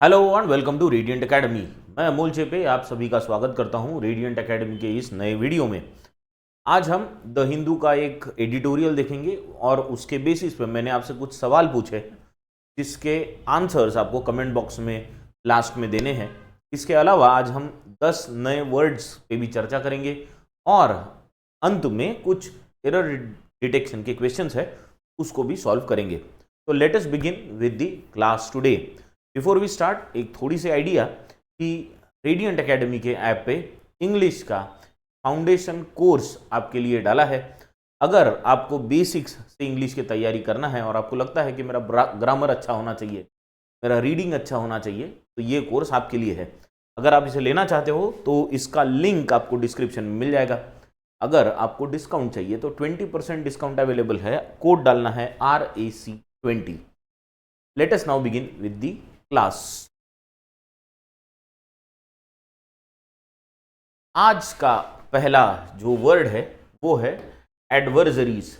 Hello and welcome to Radiant Academy. मैं अमोल चेपे आप सभी का स्वागत करता हूं रेडियंट एकेडमी के इस नए वीडियो में। आज हम द हिंदू का एक एडिटोरियल देखेंगे और उसके बेसिस पे मैंने आपसे कुछ सवाल पूछे जिसके आंसर्स आपको कमेंट बॉक्स में लास्ट में देने हैं। इसके अलावा आज हम 10 नए वर्ड्स पे भी चर्चा करेंगे और अंत में कुछ एरर डिटेक्शन के क्वेश्चंस है उसको भी सॉल्व करेंगे। तो let us begin with the class today. Before we start एक थोड़ी सी आइडिया कि रेडियंट एकेडमी के ऐप पे इंग्लिश का फाउंडेशन कोर्स आपके लिए डाला है। अगर आपको बेसिक्स से इंग्लिश की तैयारी करना है और आपको लगता है कि मेरा ग्रामर अच्छा होना चाहिए, मेरा रीडिंग अच्छा होना चाहिए, तो ये कोर्स आपके लिए है। अगर आप इसे लेना चाहते हो तो इसका लिंक आपको डिस्क्रिप्शन में मिल जाएगा। अगर आपको डिस्काउंट चाहिए तो 20% डिस्काउंट अवेलेबल है। कोड डालना है RAC20। Late us now begin with the class. आज का पहला जो वर्ड है वो है एडवर्सरीज।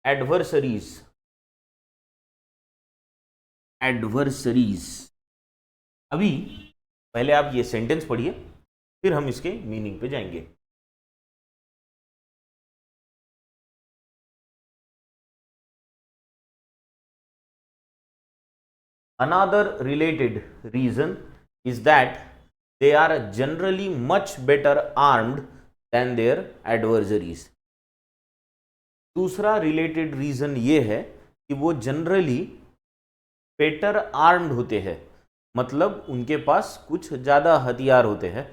Adversaries adversaries. अभी पहले आप ये सेंटेंस पढ़िए, फिर हम इसके मीनिंग पे जाएंगे। Another related reason is that they are generally much better armed than their adversaries. दूसरा रिलेटेड रीजन ये है कि वो जनरली बेटर आर्म्ड होते हैं, मतलब उनके पास कुछ ज़्यादा हथियार होते हैं।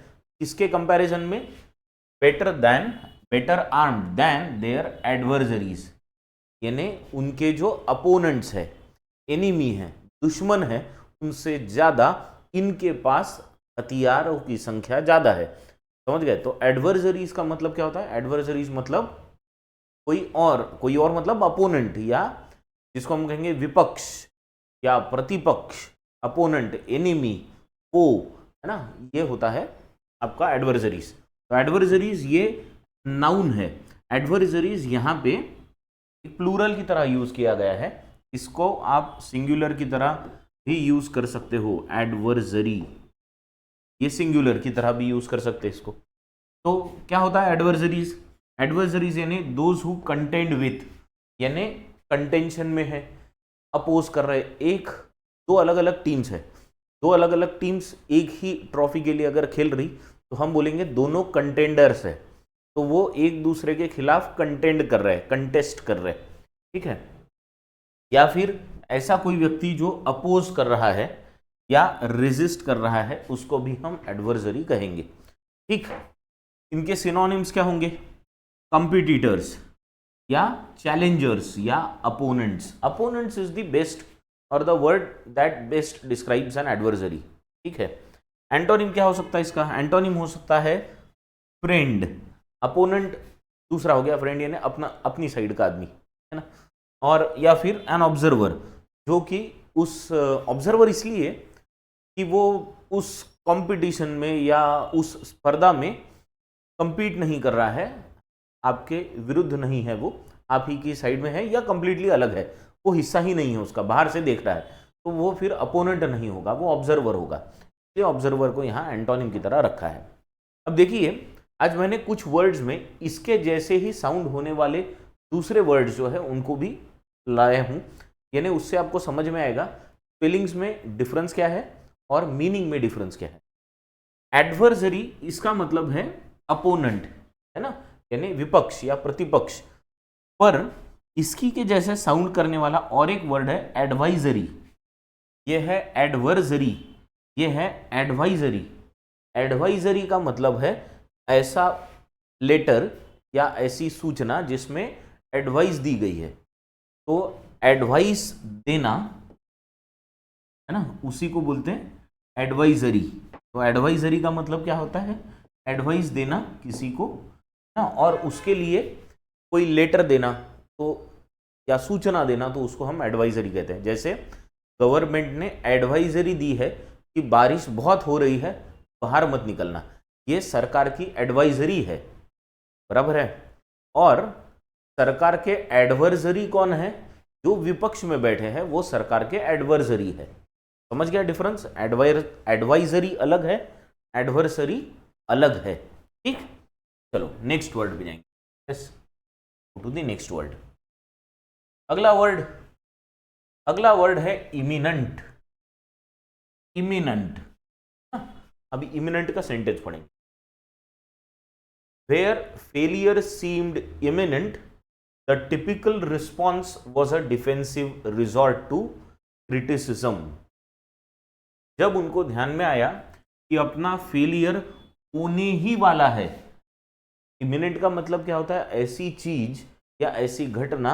किसके कंपैरिजन में? Better armed than their adversaries, यानी उनके जो अपोनेंट्स है, एनिमी है, दुश्मन है, उनसे ज़्यादा इनके पास हथियारों की संख्या ज़्यादा है। समझ गए? तो एडवर्सरीज का मतलब क्या होता है? एडवर्सरीज मतलब कोई और मतलब अपोनेंट, या जिसको हम कहेंगे विपक्ष या प्रतिपक्ष, अपोनेंट, एनिमी, को, है ना, ये होता है आपका एडवर्सरीज। तो एडवर्सरीज ये नाउन है। एडवर्सरीज यहाँ पे प्लूरल की तरह यूज किया गया है। इसको आप सिंगुलर की तरह भी यूज कर सकते हो। एडवर्सरी ये सिंगुलर की तरह भी यूज कर सकते हैं इसको। तो क्या होता है एडवर्सरीज? एडवर्सरीज यानी दोज हु कंटेंड विथ, यानी कंटेंशन में है, अपोज कर रहे। दो अलग अलग टीम्स है, दो अलग अलग टीम्स एक ही ट्रॉफी के लिए अगर खेल रही तो हम बोलेंगे दोनों कंटेंडर्स है। तो वो एक दूसरे के खिलाफ कंटेंड कर रहे हैं, कंटेस्ट कर रहे हैं, ठीक है। या फिर ऐसा कोई व्यक्ति जो अपोज कर रहा है या रेजिस्ट कर रहा है, उसको भी हम एडवर्सरी कहेंगे, ठीक। इनके सिनोनिम्स क्या होंगे? कंपिटिटर्स या चैलेंजर्स या opponents. Opponents is the best और the word that best describes an adversary, ठीक है। एंटोनिम क्या हो सकता है इसका? एंटोनिम हो सकता है फ्रेंड। अपोनेंट दूसरा हो गया, फ्रेंड यानी अपनी साइड का आदमी, है ना। और या फिर एन ऑब्जर्वर, जो कि उस ऑब्जर्वर इसलिए कि वो उस कंपटीशन में या उस स्पर्धा में कंपीट नहीं कर रहा है, आपके विरुद्ध नहीं है, वो आप ही की साइड में है या कंप्लीटली अलग है, वो हिस्सा ही नहीं है उसका, बाहर से देख रहा है, तो वो फिर अपोनेंट नहीं होगा, वो ऑब्जर्वर होगा। इसलिए ऑब्जर्वर को यहाँ एंटोनिम की तरह रखा है। अब देखिए, आज मैंने कुछ वर्ड्स में इसके जैसे ही साउंड होने वाले दूसरे वर्ड्स जो है उनको भी लाया हूँ, यानी उससे आपको समझ में आएगा स्पेलिंग्स में डिफरेंस क्या है और मीनिंग में डिफरेंस क्या है। एडवर्सरी इसका मतलब है अपोनेंट, है ना, यानी विपक्ष या प्रतिपक्ष। पर इसकी के जैसे साउंड करने वाला और एक वर्ड है एडवाइजरी। ये है एडवर्सरी, ये है एडवाइजरी। एडवाइजरी का मतलब है ऐसा लेटर या ऐसी सूचना जिसमें एडवाइस दी गई है। तो एडवाइस देना, है ना, उसी को बोलते हैं एडवाइजरी। तो एडवाइजरी का मतलब क्या होता है? एडवाइस देना किसी को ना, और उसके लिए कोई लेटर देना तो या सूचना देना, तो उसको हम एडवाइजरी कहते हैं। जैसे गवर्नमेंट ने एडवाइजरी दी है कि बारिश बहुत हो रही है, बाहर मत निकलना, ये सरकार की एडवाइजरी है, बराबर है। और सरकार के एडवर्सरी कौन है? जो विपक्ष में बैठे हैं वो सरकार के एडवर्सरी है। समझ गया डिफरेंस? एडवाइजरी अलग है, एडवर्सरी अलग है, ठीक। चलो नेक्स्ट वर्ड पे जाएंगे, yes, to the next word. अगला वर्ड है इमिनेंट। इमिनेंट, अभी इमिनेंट का सेंटेंस पढ़ेंगे। Where failure seemed imminent, the typical response was a defensive resort to criticism. जब उनको ध्यान में आया कि अपना फेलियर होने ही वाला है, इमिनेंट का मतलब क्या होता है? ऐसी चीज या ऐसी घटना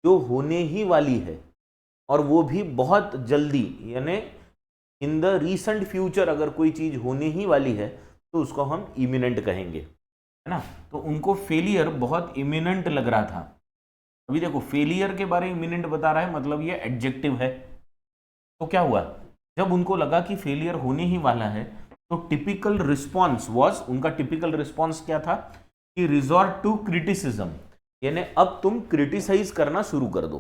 जो होने ही वाली है, और वो भी बहुत जल्दी, यानी इन द रीसेंट फ्यूचर अगर कोई चीज होने ही वाली है तो उसको हम इमिनेंट कहेंगे, है ना। तो उनको फेलियर बहुत इमिनेंट लग रहा था। अभी देखो, फेलियर के बारे में इमिनेंट बता रहा है, मतलब ये एडजेक्टिव है। तो क्या हुआ, जब उनको लगा कि फेलियर होने ही वाला है, तो टिपिकल रिस्पॉन्स वाज, उनका टिपिकल रिस्पॉन्स क्या था कि रिजॉर्ट टू क्रिटिसिज्म, यानी अब तुम क्रिटिसाइज करना शुरू कर दो।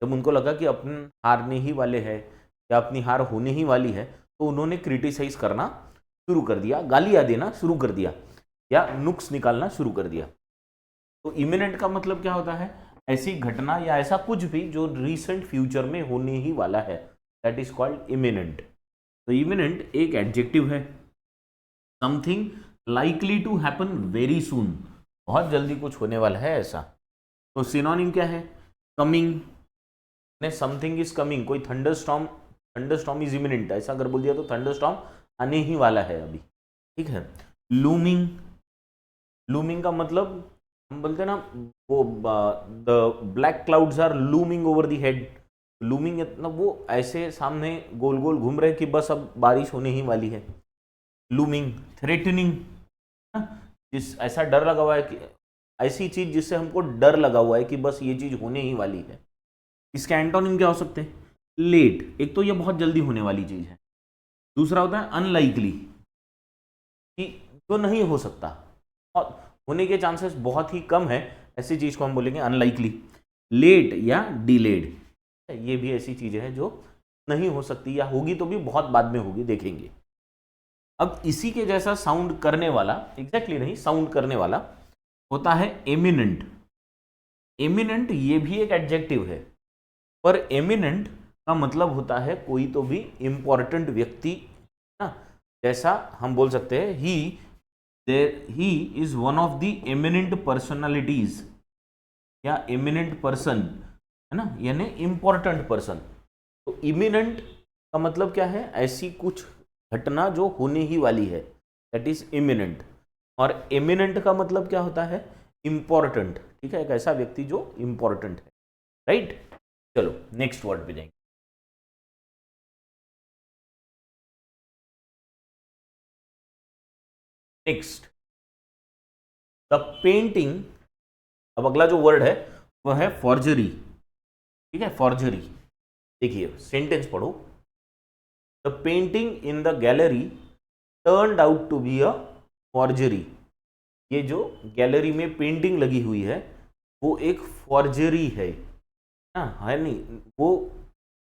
जब उनको लगा कि अपन हारने ही वाले हैं या अपनी हार होने ही वाली है, तो उन्होंने क्रिटिसाइज करना शुरू कर दिया, गालियां देना शुरू कर दिया या नुक्स निकालना शुरू कर दिया। तो इमिनेंट का मतलब क्या होता है? ऐसी घटना या ऐसा कुछ भी जो रिसेंट फ्यूचर में होने ही वाला है, दैट इज कॉल्ड इमिनेंट। तो इमिनेंट एक एडजेक्टिव है, something likely to happen very soon, बहुत जल्दी कुछ होने वाला है ऐसा। तो सिनोनिम क्या है? कमिंग, ने समथिंग इज कमिंग, कोई थंडरस्टॉर्म इज इमिनेंट, ऐसा अगर बोल दिया तो थंडरस्टॉर्म आने ही वाला है अभी, ठीक है। लूमिंग का मतलब हम बोलते हैं ना, वो the black clouds are looming over the head. Looming मतलब वो ऐसे सामने गोल गोल घूम रहे कि बस अब बारिश होने ही वाली है। लूमिंग, थ्रेटनिंग, जिस ऐसा डर लगा हुआ है कि, ऐसी चीज जिससे हमको डर लगा हुआ है कि बस ये चीज होने ही वाली है। इसके एंटोनिम क्या हो सकते हैं? लेट, एक तो ये बहुत जल्दी होने वाली चीज है, दूसरा होता है अनलाइकली, कि जो नहीं हो सकता और होने के चांसेस बहुत ही कम है, ऐसी चीज को हम बोलेंगे अनलाइकली। लेट या डिलेड, ये भी ऐसी चीजें हैं जो नहीं हो सकती, या होगी तो भी बहुत बाद में होगी, देखेंगे। अब इसी के जैसा साउंड करने वाला, एग्जैक्टली नहीं, साउंड करने वाला होता है एमिनेंट। एमिनेंट ये भी एक एडजेक्टिव है, पर एमिनेंट का मतलब होता है कोई तो भी इंपॉर्टेंट व्यक्ति ना, जैसा हम बोल सकते हैं he is one of the eminent personalities, या एमिनेंट पर्सन, है ना, यानी इंपॉर्टेंट पर्सन। तो इमिनेंट का मतलब क्या है? ऐसी कुछ घटना जो होने ही वाली है, दैट इज इमिनेंट। और एमिनेंट का मतलब क्या होता है? इंपॉर्टेंट, ठीक है, एक ऐसा व्यक्ति जो इंपॉर्टेंट है, राइट। चलो नेक्स्ट वर्ड पे जाएंगे। Next, the painting. अब अगला जो वर्ड है वह है फॉर्जरी, ठीक है, फॉर्जरी। देखिए सेंटेंस पढ़ो। The painting in the gallery turned out to be a forgery. ये जो गैलरी में पेंटिंग लगी हुई है वो एक फॉर्जरी है, है नहीं, वो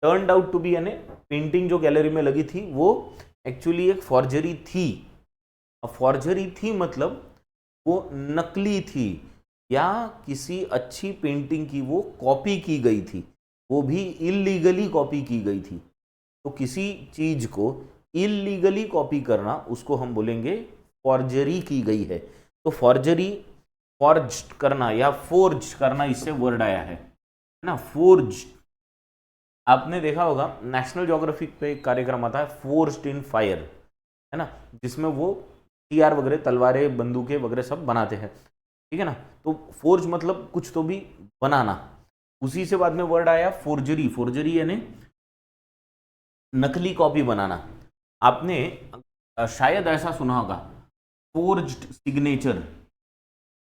टर्न्ड आउट टू बी, यानी पेंटिंग जो गैलरी में लगी थी वो एक्चुअली एक फॉर्जरी थी। फॉर्जरी थी मतलब वो नकली थी, या किसी अच्छी पेंटिंग की वो कॉपी की गई थी, वो भी इल्लीगली कॉपी की गई थी। तो किसी चीज को इल्लीगली कॉपी करना, उसको हम बोलेंगे फॉर्जरी की गई है। तो फॉर्जरी, फॉर्ज करना या फोर्ज करना, इससे वर्ड आया है ना, फोर्ज। आपने देखा होगा नेशनल ज्योग्राफिक पे एक कार्यक्रम आता है फोर्ज्ड इन फायर, है ना, जिसमें वो हथियार वगैरह, तलवारें, बंदूकें वगैरह सब बनाते हैं, ठीक है ना। तो फोर्ज मतलब कुछ तो भी बनाना, उसी से बाद में वर्ड आया फोर्जरी। फोर्जरी यानी नकली कॉपी बनाना। आपने शायद ऐसा सुना होगा, फोर्ज्ड सिग्नेचर,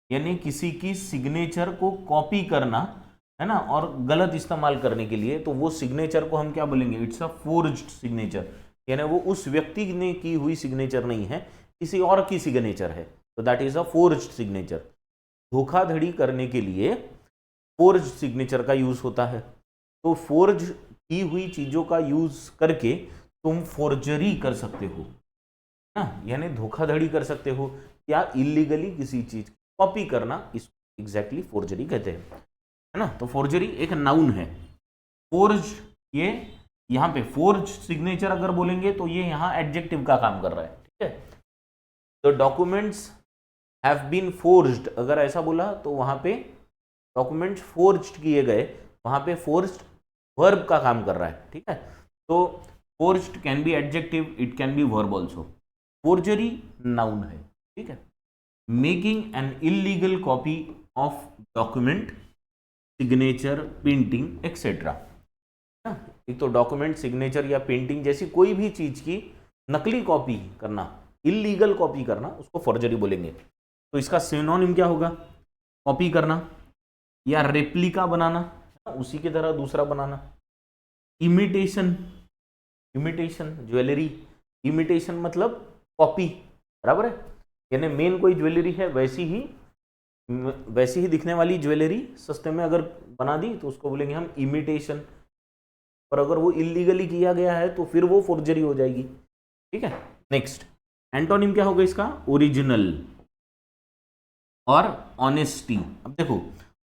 यानी किसी की सिग्नेचर को कॉपी करना, है ना, और गलत इस्तेमाल करने के लिए। तो वो सिग्नेचर को हम क्या बोलेंगे? इट्स अ फोर्ज्ड सिग्नेचर, यानी वो उस व्यक्ति ने की हुई सिग्नेचर नहीं है, किसी और की सिग्नेचर है, तो that is a forged signature. धोखाधड़ी करने के लिए फोर्ज सिग्नेचर का यूज होता है। तो फोर्ज की हुई चीजों का यूज करके तुम फोर्जरी कर सकते हो ना, यानी धोखाधड़ी कर सकते हो या इलीगली किसी चीज कॉपी करना, इसको एग्जैक्टली फोर्जरी कहते हैं, है ना। तो फोर्जरी एक नाउन है। फोर्ज, ये यहाँ पे फोर्ज सिग्नेचर अगर बोलेंगे तो ये यहाँ एडजेक्टिव का काम कर रहा है, ठीक है। तो डॉक्यूमेंट्स हैव बीन फोर्ज्ड, अगर ऐसा बोला तो वहां पे डॉक्यूमेंट्स फोर्ज्ड किए गए, वहां पे फोर्ज्ड वर्ब का काम कर रहा है, ठीक है। तो forged can be adjective, it can be verb also. Forgery noun है, ठीक है। Making an illegal copy of document, signature, painting etcetera. एक तो डॉक्यूमेंट, सिग्नेचर या पेंटिंग जैसी कोई भी चीज की नकली कॉपी करना, इलीगल कॉपी करना, उसको फोर्जरी बोलेंगे। तो इसका सिनोनिम क्या होगा? कॉपी करना या रेप्लिका बनाना, उसी की तरह दूसरा बनाना। इमिटेशन, इमिटेशन ज्वेलरी, इमिटेशन मतलब कॉपी, बराबर है। यानी मेन कोई ज्वेलरी है वैसी ही दिखने वाली ज्वेलरी सस्ते में अगर बना दी तो उसको बोलेंगे हम इमिटेशन। और अगर वो इलीगली किया गया है तो फिर वो फोर्जरी हो जाएगी, ठीक है। नेक्स्ट एंटोनिम क्या होगा इसका? ओरिजिनल और ऑनेस्टी। अब देखो,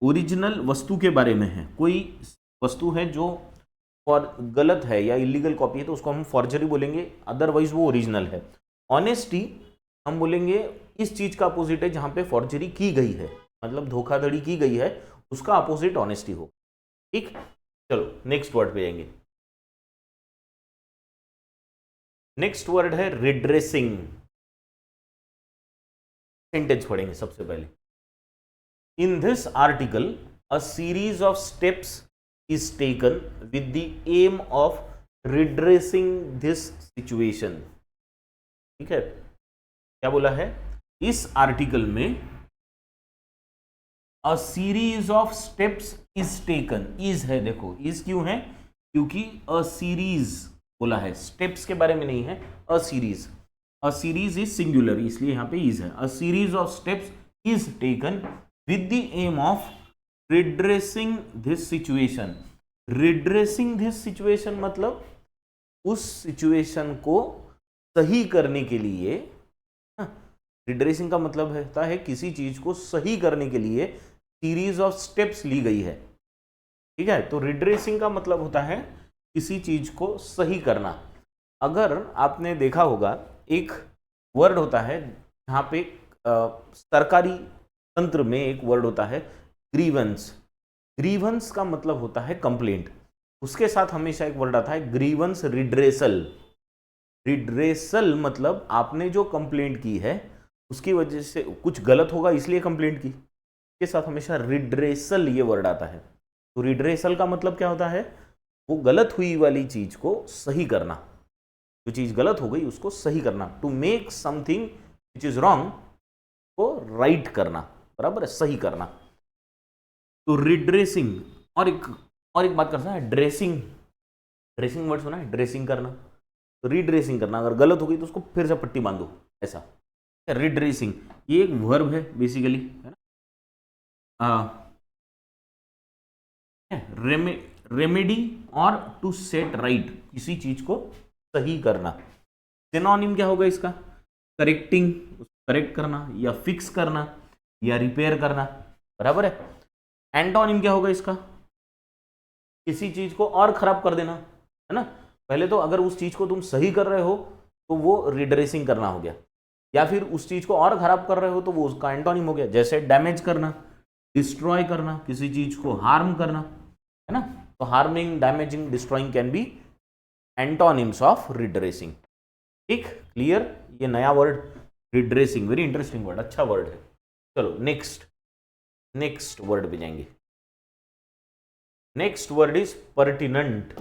ओरिजिनल वस्तु के बारे में है, कोई वस्तु है जो गलत है या इलीगल कॉपी है तो उसको हम फॉर्जरी बोलेंगे, अदरवाइज वो ओरिजिनल है। ऑनेस्टी हम बोलेंगे इस चीज का अपोजिट है जहां पे फॉर्जरी की गई है, मतलब धोखाधड़ी की गई है, उसका अपोजिट ऑनेस्टी हो, ठीक। चलो नेक्स्ट वर्ड पे जाएंगे। नेक्स्ट वर्ड है रिड्रेसिंग। सेंटेंस पढ़ेंगे सबसे पहले। In this article a series of steps is taken with the aim of redressing this situation। ठीक है, क्या बोला है? इस आर्टिकल में a series of steps is taken, is है, देखो is क्यों है? क्योंकि a series बोला है, steps के बारे में नहीं है, a series is singular, इसलिए यहां पे is है। a series of steps is taken with the aim of redressing this situation। redressing this situation मतलब उस सिचुएशन को सही करने के लिए। redressing का मतलब होता है किसी चीज को सही करने के लिए सीरीज ऑफ स्टेप्स ली गई है, ठीक है। तो redressing का मतलब होता है किसी चीज को सही करना। अगर आपने देखा होगा एक वर्ड होता है जहां पे सरकारी तंत्र में एक वर्ड होता है ग्रीवेंस। ग्रीवेंस का मतलब होता है कंप्लेंट, उसके साथ हमेशा एक वर्ड आता है ग्रीवेंस रिड्रेसल। रिड्रेसल मतलब आपने जो कंप्लेंट की है उसकी वजह से कुछ गलत होगा इसलिए कंप्लेंट की, के साथ हमेशा रिड्रेसल ये वर्ड आता है। तो रिड्रेसल का मतलब क्या होता है? वो गलत हुई वाली चीज को सही करना, जो चीज गलत हो गई उसको सही करना। To make something which is wrong को राइट करना, बराबर है, सही करना। तो रिड्रेसिंग। और एक बात करना है, ड्रेसिंग। ड्रेसिंग वर्ड सुना है? ड्रेसिंग करना, तो रिड्रेसिंग करना, अगर गलत हो गई तो उसको फिर से पट्टी बांधो, ऐसा। रिड्रेसिंग ये एक वर्ब है बेसिकली, है ना। रेमेडी और टू सेट राइट, किसी चीज को सही करना। सिनोनिम क्या होगा इसका? करेक्टिंग, करेक्ट करना या फिक्स करना या रिपेयर करना, बराबर है। एंटोनिम क्या होगा इसका? किसी चीज को और खराब कर देना, है ना। पहले तो अगर उस चीज को तुम सही कर रहे हो तो वो रिड्रेसिंग करना हो गया, या फिर उस चीज को और खराब कर रहे हो तो वो उसका एंटोनिम हो गया। जैसे डैमेज करना, डिस्ट्रॉय करना, किसी चीज को हार्म करना, है ना। तो harming, damaging, destroying can be antonyms of redressing. ठीक, क्लियर? ये नया word redressing, very interesting word, अच्छा वर्ड है। चलो नेक्स्ट वर्ड पे जाएंगे। Next word is pertinent.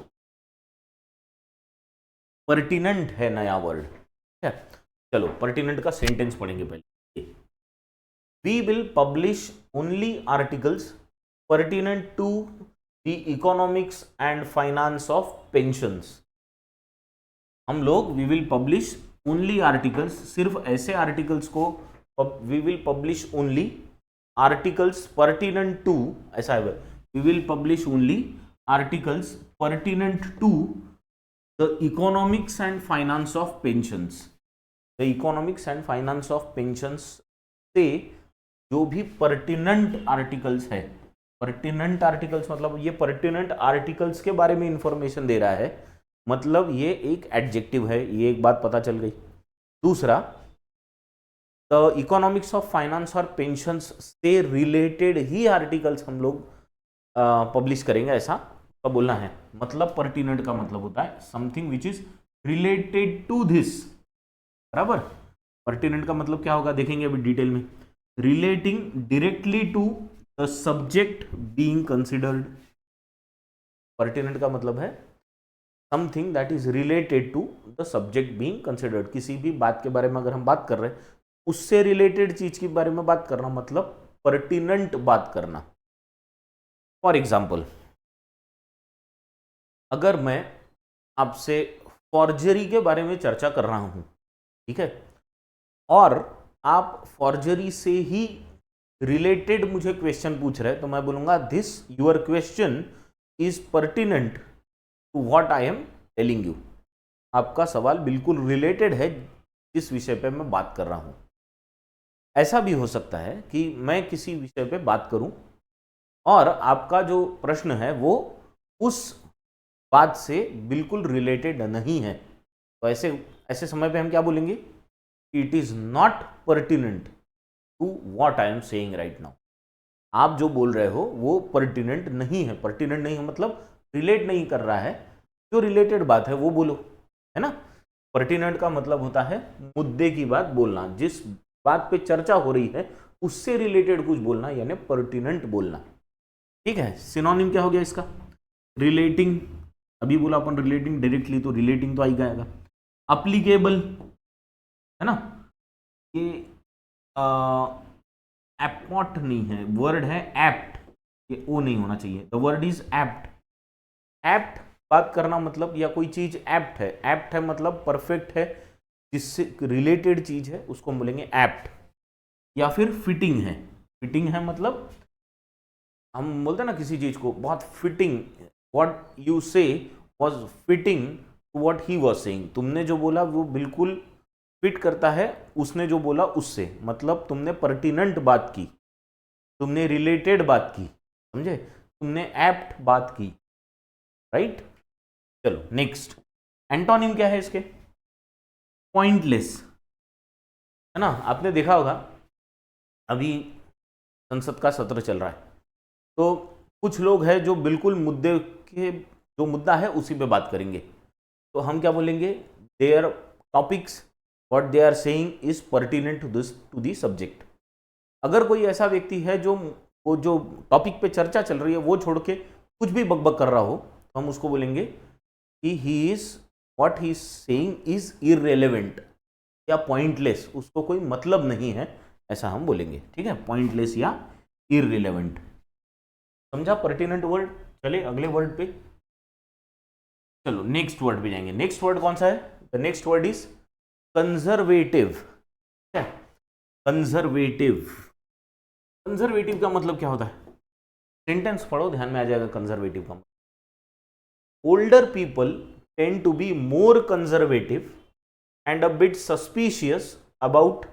Pertinent है नया वर्ड, ठीक है। चलो पर्टिनेंट का सेंटेंस पढ़ेंगे पहले। We will publish only articles pertinent to the economics and finance of pensions. हम लोग we will publish only articles, सिर्फ ऐसे आर्टिकल्स को we will publish only articles pertinent to, ऐसा है, we will publish only articles pertinent to the economics and finance of pensions, the economics and finance of pensions से जो भी pertinent articles है, pertinent articles मतलब ये pertinent articles के बारे में इंफॉर्मेशन दे रहा है, मतलब ये एक एडजेक्टिव है, ये एक बात पता चल गई। दूसरा, द इकोनॉमिक्स ऑफ फाइनेंस और पेंशंस से रिलेटेड ही आर्टिकल्स हम लोग पब्लिश करेंगे, ऐसा तो बोलना है। मतलब पर्टिनेंट का मतलब होता है something which is related to this, बराबर। पर्टिनेंट का मतलब क्या होगा देखेंगे अभी डिटेल में। Relating directly to the subject being considered, pertinent का मतलब है something that is related to the subject being considered. किसी भी बात के बारे में अगर हम बात कर रहे हैं, उससे रिलेटेड चीज के बारे में बात करना मतलब पर्टिनेंट बात करना। फॉर एग्जाम्पल, अगर मैं आपसे फॉर्जरी के बारे में चर्चा कर रहा हूं, ठीक है, और आप फॉर्जरी से ही रिलेटेड मुझे क्वेश्चन पूछ रहे हैं, तो मैं बोलूंगा this your question is pertinent to what I am telling you. आपका सवाल बिल्कुल रिलेटेड है जिस विषय पे मैं बात कर रहा हूं। ऐसा भी हो सकता है कि मैं किसी विषय पे बात करूं और आपका जो प्रश्न है वो उस बात से बिल्कुल रिलेटेड नहीं है, तो ऐसे समय पे हम क्या बोलेंगे, it is not pertinent to what I am saying right now. आप जो बोल रहे हो वो पर्टिनेंट नहीं है। पर्टिनेंट नहीं है मतलब रिलेट नहीं कर रहा है, जो रिलेटेड बात है वो बोलो, है ना। पर्टिनेंट का मतलब होता है मुद्दे की बात बोलना, जिस बात पे चर्चा हो रही है उससे रिलेटेड कुछ बोलना, यानी पर्टिनेंट बोलना, ठीक है। सिनोनिम क्या हो गया इसका, रिलेटिंग, अभी बोला अपन रिलेटिंग डायरेक्टली, तो रिलेटिंग तो आई गया। अप्लीकेबल, है ना, ये एप्ट नहीं है, वर्ड है एप्ट, ये ओ नहीं होना चाहिए, the word is apt. Apt बात करना मतलब, या कोई चीज एप्ट है, एप्ट है मतलब परफेक्ट है, जिससे रिलेटेड चीज है उसको हम बोलेंगे एप्ट। या फिर फिटिंग है, फिटिंग है मतलब हम बोलते हैं ना किसी चीज को बहुत fitting, what you say was fitting to what he was saying, तुमने जो बोला वो बिल्कुल फिट करता है उसने जो बोला उससे, मतलब तुमने पर्टिनेंट बात की, तुमने रिलेटेड बात की, समझे, तुमने एप्ट बात की, राइट। चलो नेक्स्ट, एंटोनिम क्या है इसके, पॉइंटलेस, है ना। आपने देखा होगा अभी संसद का सत्र चल रहा है, तो कुछ लोग हैं जो बिल्कुल मुद्दे के, जो मुद्दा है उसी पे बात करेंगे, तो हम क्या बोलेंगे, their topics what they are saying is pertinent to the subject. अगर कोई ऐसा व्यक्ति है जो वो जो टॉपिक पे चर्चा चल रही है वो छोड़ के कुछ भी बकबक कर रहा हो, तो हम उसको बोलेंगे कि he is what he is saying is irrelevant या पॉइंटलेस, उसको कोई मतलब नहीं है, ऐसा हम बोलेंगे, ठीक है, पॉइंटलेस या इररिलेवेंट। समझा पर्टिनेंट वर्ड। चले अगले वर्ड पे, चलो नेक्स्ट वर्ड पे जाएंगे। नेक्स्ट वर्ड कौन सा है, the next word is conservative. Conservative, conservative का मतलब क्या होता है, सेंटेंस पढ़ो ध्यान में आ जाएगा कंजर्वेटिव का। Older people tend to be more conservative and a bit suspicious about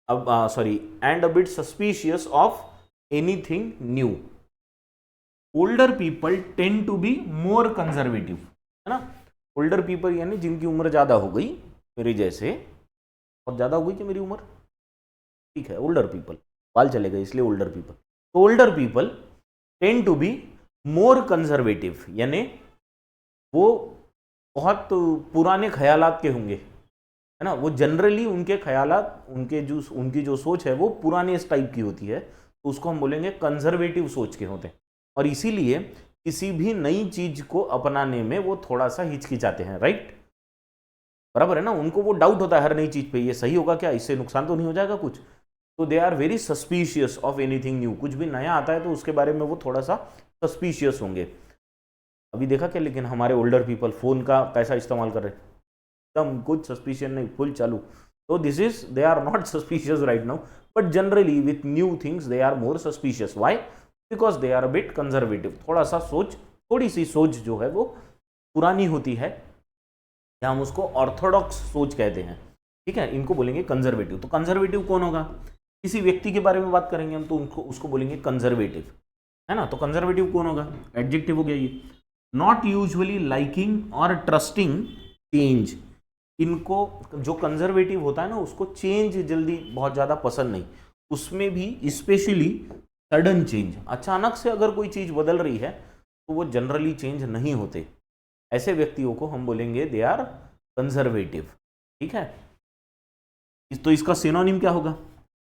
and a bit suspicious of anything new. Older people tend to be more conservative, है ना। ओल्डर पीपल यानी जिनकी उम्र ज़्यादा हो गई, मेरी जैसे, बहुत ज़्यादा हो गई कि मेरी उम्र, ठीक है, ओल्डर पीपल, बाल चले गए इसलिए ओल्डर पीपल। तो older people tend to be more conservative, यानी वो बहुत पुराने ख्यालात के होंगे, है ना, वो जनरली उनके ख्यालात, उनकी जो सोच है वो पुराने इस टाइप की होती है, तो उसको हम बोलेंगे कंजर्वेटिव सोच के होते हैं, और इसीलिए किसी भी नई चीज को अपनाने में वो थोड़ा सा हिचकिचाते हैं, राइट, बराबर है ना। उनको वो डाउट होता है हर नई चीज पे, ये सही होगा क्या, इससे नुकसान तो नहीं हो जाएगा कुछ, तो they are very suspicious of anything new. कुछ भी नया आता है तो उसके बारे में वो थोड़ा सा सस्पिशियस होंगे। अभी देखा क्या, लेकिन हमारे ओल्डर पीपल फोन का कैसा इस्तेमाल कर रहे हैं, एकदम कुछ सस्पिशियस नहीं, फुल चालू। तो this is, they are not suspicious right now, but generally with new things they are more suspicious. Why, because they are a bit conservative, थोड़ा सा सोच, थोड़ी सी सोच जो है वो पुरानी होती है, या हम उसको ऑर्थोडॉक्स सोच कहते हैं, ठीक है, इनको बोलेंगे कंजर्वेटिव। तो कंजर्वेटिव कौन होगा? किसी व्यक्ति के बारे में बात करेंगे हम तो उनको उसको बोलेंगे कंजर्वेटिव, है ना। तो कंजर्वेटिव कौन होगा? एडजेक्टिव हो गया ये। नॉट यूजुअली लाइकिंग और ट्रस्टिंग चेंज, इनको जो कंजर्वेटिव होता है ना उसको चेंज जल्दी बहुत ज़्यादा पसंद नहीं, उसमें भी स्पेशली सडन चेंज, अचानक से अगर कोई चीज़ बदल रही है तो वो जनरली चेंज नहीं होते। ऐसे व्यक्तियों को हम बोलेंगे दे आर कंजर्वेटिव, ठीक है। तो इसका सिनोनिम क्या होगा?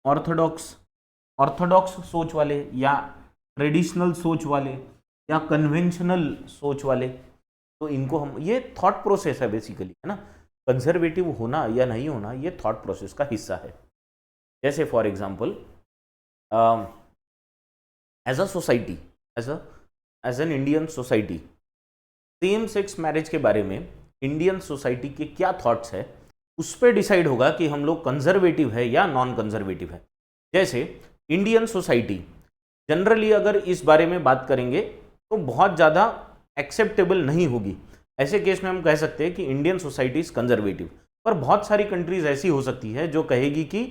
ऑर्थोडॉक्स। ऑर्थोडॉक्स सोच वाले या ट्रेडिशनल सोच वाले या कन्वेंशनल सोच वाले, तो इनको हम, ये थॉट प्रोसेस है बेसिकली, है ना। कंजर्वेटिव होना या नहीं होना ये थॉट प्रोसेस का हिस्सा है। जैसे for example as a society, as an Indian society, same sex marriage के बारे में इंडियन सोसाइटी के क्या थॉट्स है उस पर डिसाइड होगा कि हम लोग कंजर्वेटिव है या नॉन कंजर्वेटिव है। जैसे इंडियन सोसाइटी जनरली अगर इस बारे में बात करेंगे तो बहुत ज़्यादा एक्सेप्टेबल नहीं होगी। ऐसे केस में हम कह सकते हैं कि इंडियन सोसाइटी इज कंजर्वेटिव, पर बहुत सारी कंट्रीज ऐसी हो सकती है जो कहेगी कि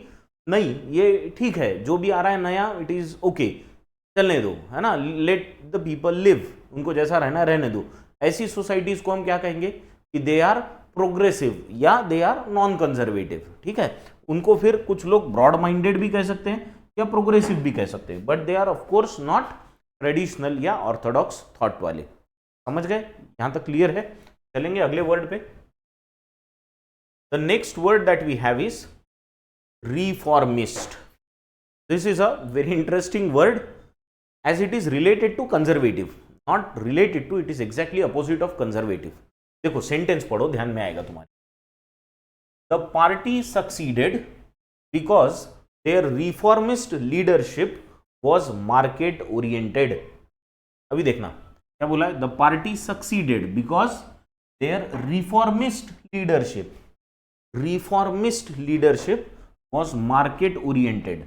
नहीं ये ठीक है, जो भी आ रहा है नया इट इज़ ओके, चलने दो, है ना, लेट द पीपल लिव, उनको जैसा रहना रहने दो। ऐसी सोसाइटीज को हम क्या कहेंगे कि दे आर प्रोग्रेसिव या दे आर नॉन कंजर्वेटिव, ठीक है। उनको फिर कुछ लोग ब्रॉड माइंडेड भी कह सकते हैं या प्रोग्रेसिव भी कह सकते हैं, but they are of course not traditional या ऑर्थोडॉक्स थॉट वाले। समझ गए? यहां तक क्लियर है? चलेंगे अगले वर्ड पे। The next word that we have is reformist. This is a very interesting word as it is related to conservative, not related to, it is exactly opposite of conservative. देखो sentence पढ़ो, ध्यान में आएगा तुम्हारे। The party succeeded because their reformist leadership was market oriented. अभी देखना क्या बोला है? The party succeeded because their reformist leadership was market oriented.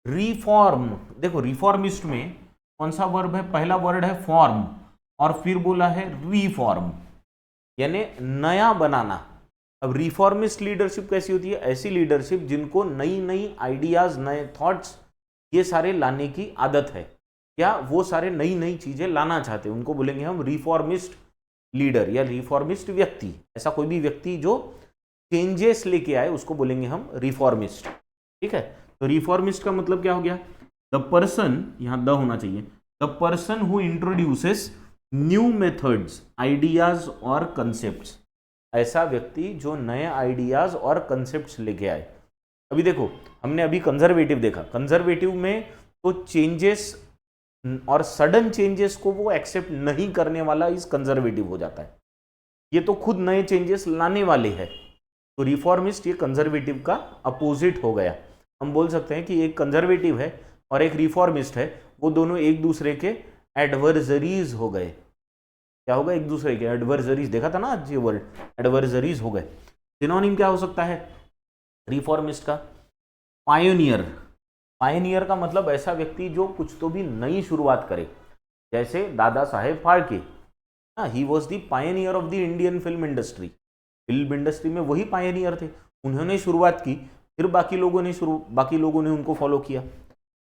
Reform, देखो रिफॉर्मिस्ट में कौन सा वर्ब है? पहला वर्ड है फॉर्म और फिर बोला है रिफॉर्म, यानी नया बनाना। अब रिफॉर्मिस्ट लीडरशिप कैसी होती है? ऐसी लीडरशिप जिनको नई नई आइडियाज, नए थॉट्स ये सारे लाने की आदत है, या वो सारे नई नई चीजें लाना चाहते हैं, उनको बोलेंगे हम रिफॉर्मिस्ट लीडर या रिफॉर्मिस्ट व्यक्ति। ऐसा कोई भी व्यक्ति जो चेंजेस लेके आए उसको बोलेंगे हम रिफॉर्मिस्ट, ठीक है। तो रिफॉर्मिस्ट का मतलब क्या हो गया? द पर्सन, यहां द होना चाहिए, the person who introduces new methods, ideas और कंसेप्ट्स। ऐसा व्यक्ति जो नए आइडियाज और कंसेप्ट्स लेके आए। अभी देखो हमने अभी कंजर्वेटिव देखा, कंजर्वेटिव में तो चेंजेस और सडन चेंजेस को वो एक्सेप्ट नहीं करने वाला इस कंजर्वेटिव हो जाता है, ये तो खुद नए चेंजेस लाने वाले हैं। तो रिफॉर्मिस्ट ये कंजर्वेटिव का अपोजिट हो गया। हम बोल सकते हैं कि एक कंजर्वेटिव है और एक रिफॉर्मिस्ट है, वो दोनों एक दूसरे के एडवर्सरीज हो गए। क्या होगा? एक दूसरे के एडवर्सरीज, देखा था ना आज ये वर्ड, एडवर्सरीज हो गए। सिनोनिम क्या हो सकता है रिफॉर्मिस्ट का? पायोनियर। पायोनियर का मतलब ऐसा व्यक्ति जो कुछ तो भी नई शुरुआत करे, जैसे Dada Saheb Phalke, he was the pioneer of the Indian film industry. Film industry में वही पायनियर थे, उन्होंने शुरुआत की, फिर बाकी लोगों ने उनको फॉलो किया।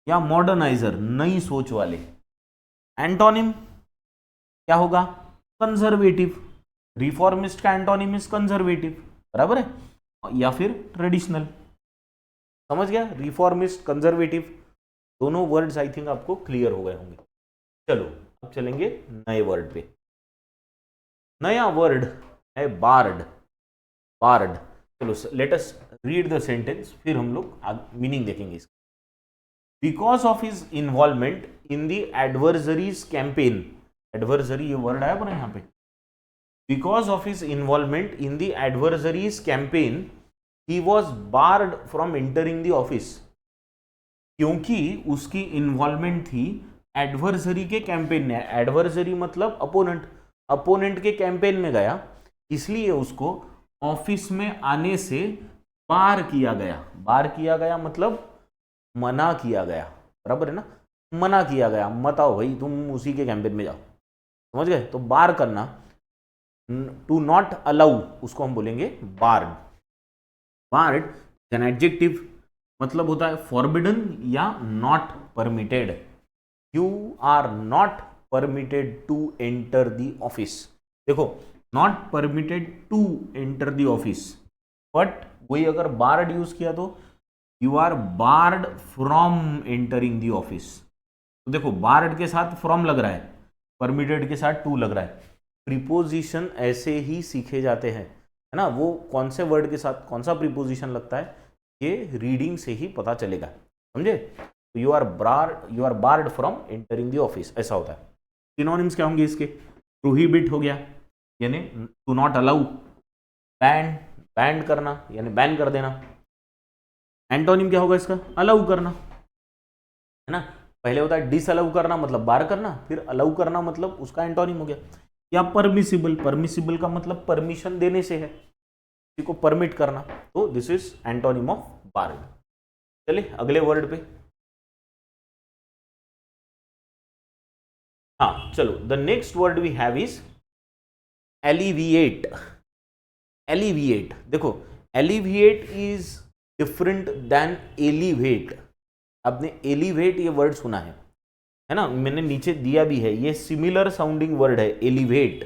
या मॉडर्नाइजर, नई सोच वाले। एंटोनिम क्या होगा? कंजर्वेटिव। रिफॉर्मिस्ट का एंटोनिम इज कंजर्वेटिव, बराबर है, या फिर ट्रेडिशनल। समझ गया? रिफॉर्मिस्ट, कंजर्वेटिव, दोनों वर्ड्स आई थिंक आपको क्लियर हो गए होंगे। चलो अब चलेंगे नए वर्ड पे। नया वर्ड है बार्ड। बार्ड, चलो let us read the sentence, फिर हम लोग मीनिंग देखेंगे इसका। Because of his involvement in the adversaries campaign, adversary ये वर्ड आया बना यहाँ पे। Because of his involvement in the adversaries campaign he was board from entering the office. क्योंकि उसकी इन्वॉल्वमेंट थी एडवर्सरी के कैंपेन में, एडवर्सरी मतलब अपोनेंट, अपोनेंट के कैंपेन में गया, इसलिए उसको ऑफिस में आने से बार किया गया। बार किया गया मतलब मना किया गया, बराबर है ना, मना किया गया, मत आओ भाई तुम उसी के कैंपेन में जाओ। समझ गए? तो बार करना, टू नॉट अलाउ उसको हम बोलेंगे बार्ड। बार्ड एन एडजेक्टिव, मतलब होता है फॉरबिडन या not permitted. You are not permitted to enter the office. देखो, not permitted to enter the office, but वही अगर बार्ड यूज किया तो you are barred from entering the office. तो देखो, बार्ड के साथ फ्रॉम लग रहा है, परमिटेड के साथ टू लग रहा है। प्रीपोजिशन ऐसे ही सीखे जाते हैं, है ना। वो कौन से वर्ड के साथ कौन सा प्रीपोजिशन लगता है, ये रीडिंग से ही पता चलेगा, समझे। तो you are barred from entering the office, ऐसा होता है। सिनोनिम्स क्या होंगे इसके? प्रोहिबिट हो गया, यानी to not allow. Ban, banned करना यानी बैन कर देना। एंटोनिम क्या होगा इसका? अलाउ करना, है ना। पहले होता है डिसअलाउ करना, मतलब बार करना, फिर अलाउ करना मतलब उसका एंटोनिम हो गया। या परमिसिबल, परमिसिबल का मतलब परमिशन देने से है, किसी को परमिट करना, तो this is antonym of barred. चले अगले वर्ड पे। हाँ चलो, the next word we have is alleviate. Alleviate, देखो, alleviate is different than elevate. आपने एलिवेट ये वर्ड सुना है ना, मैंने नीचे दिया भी है, ये सिमिलर साउंडिंग वर्ड है एलिवेट।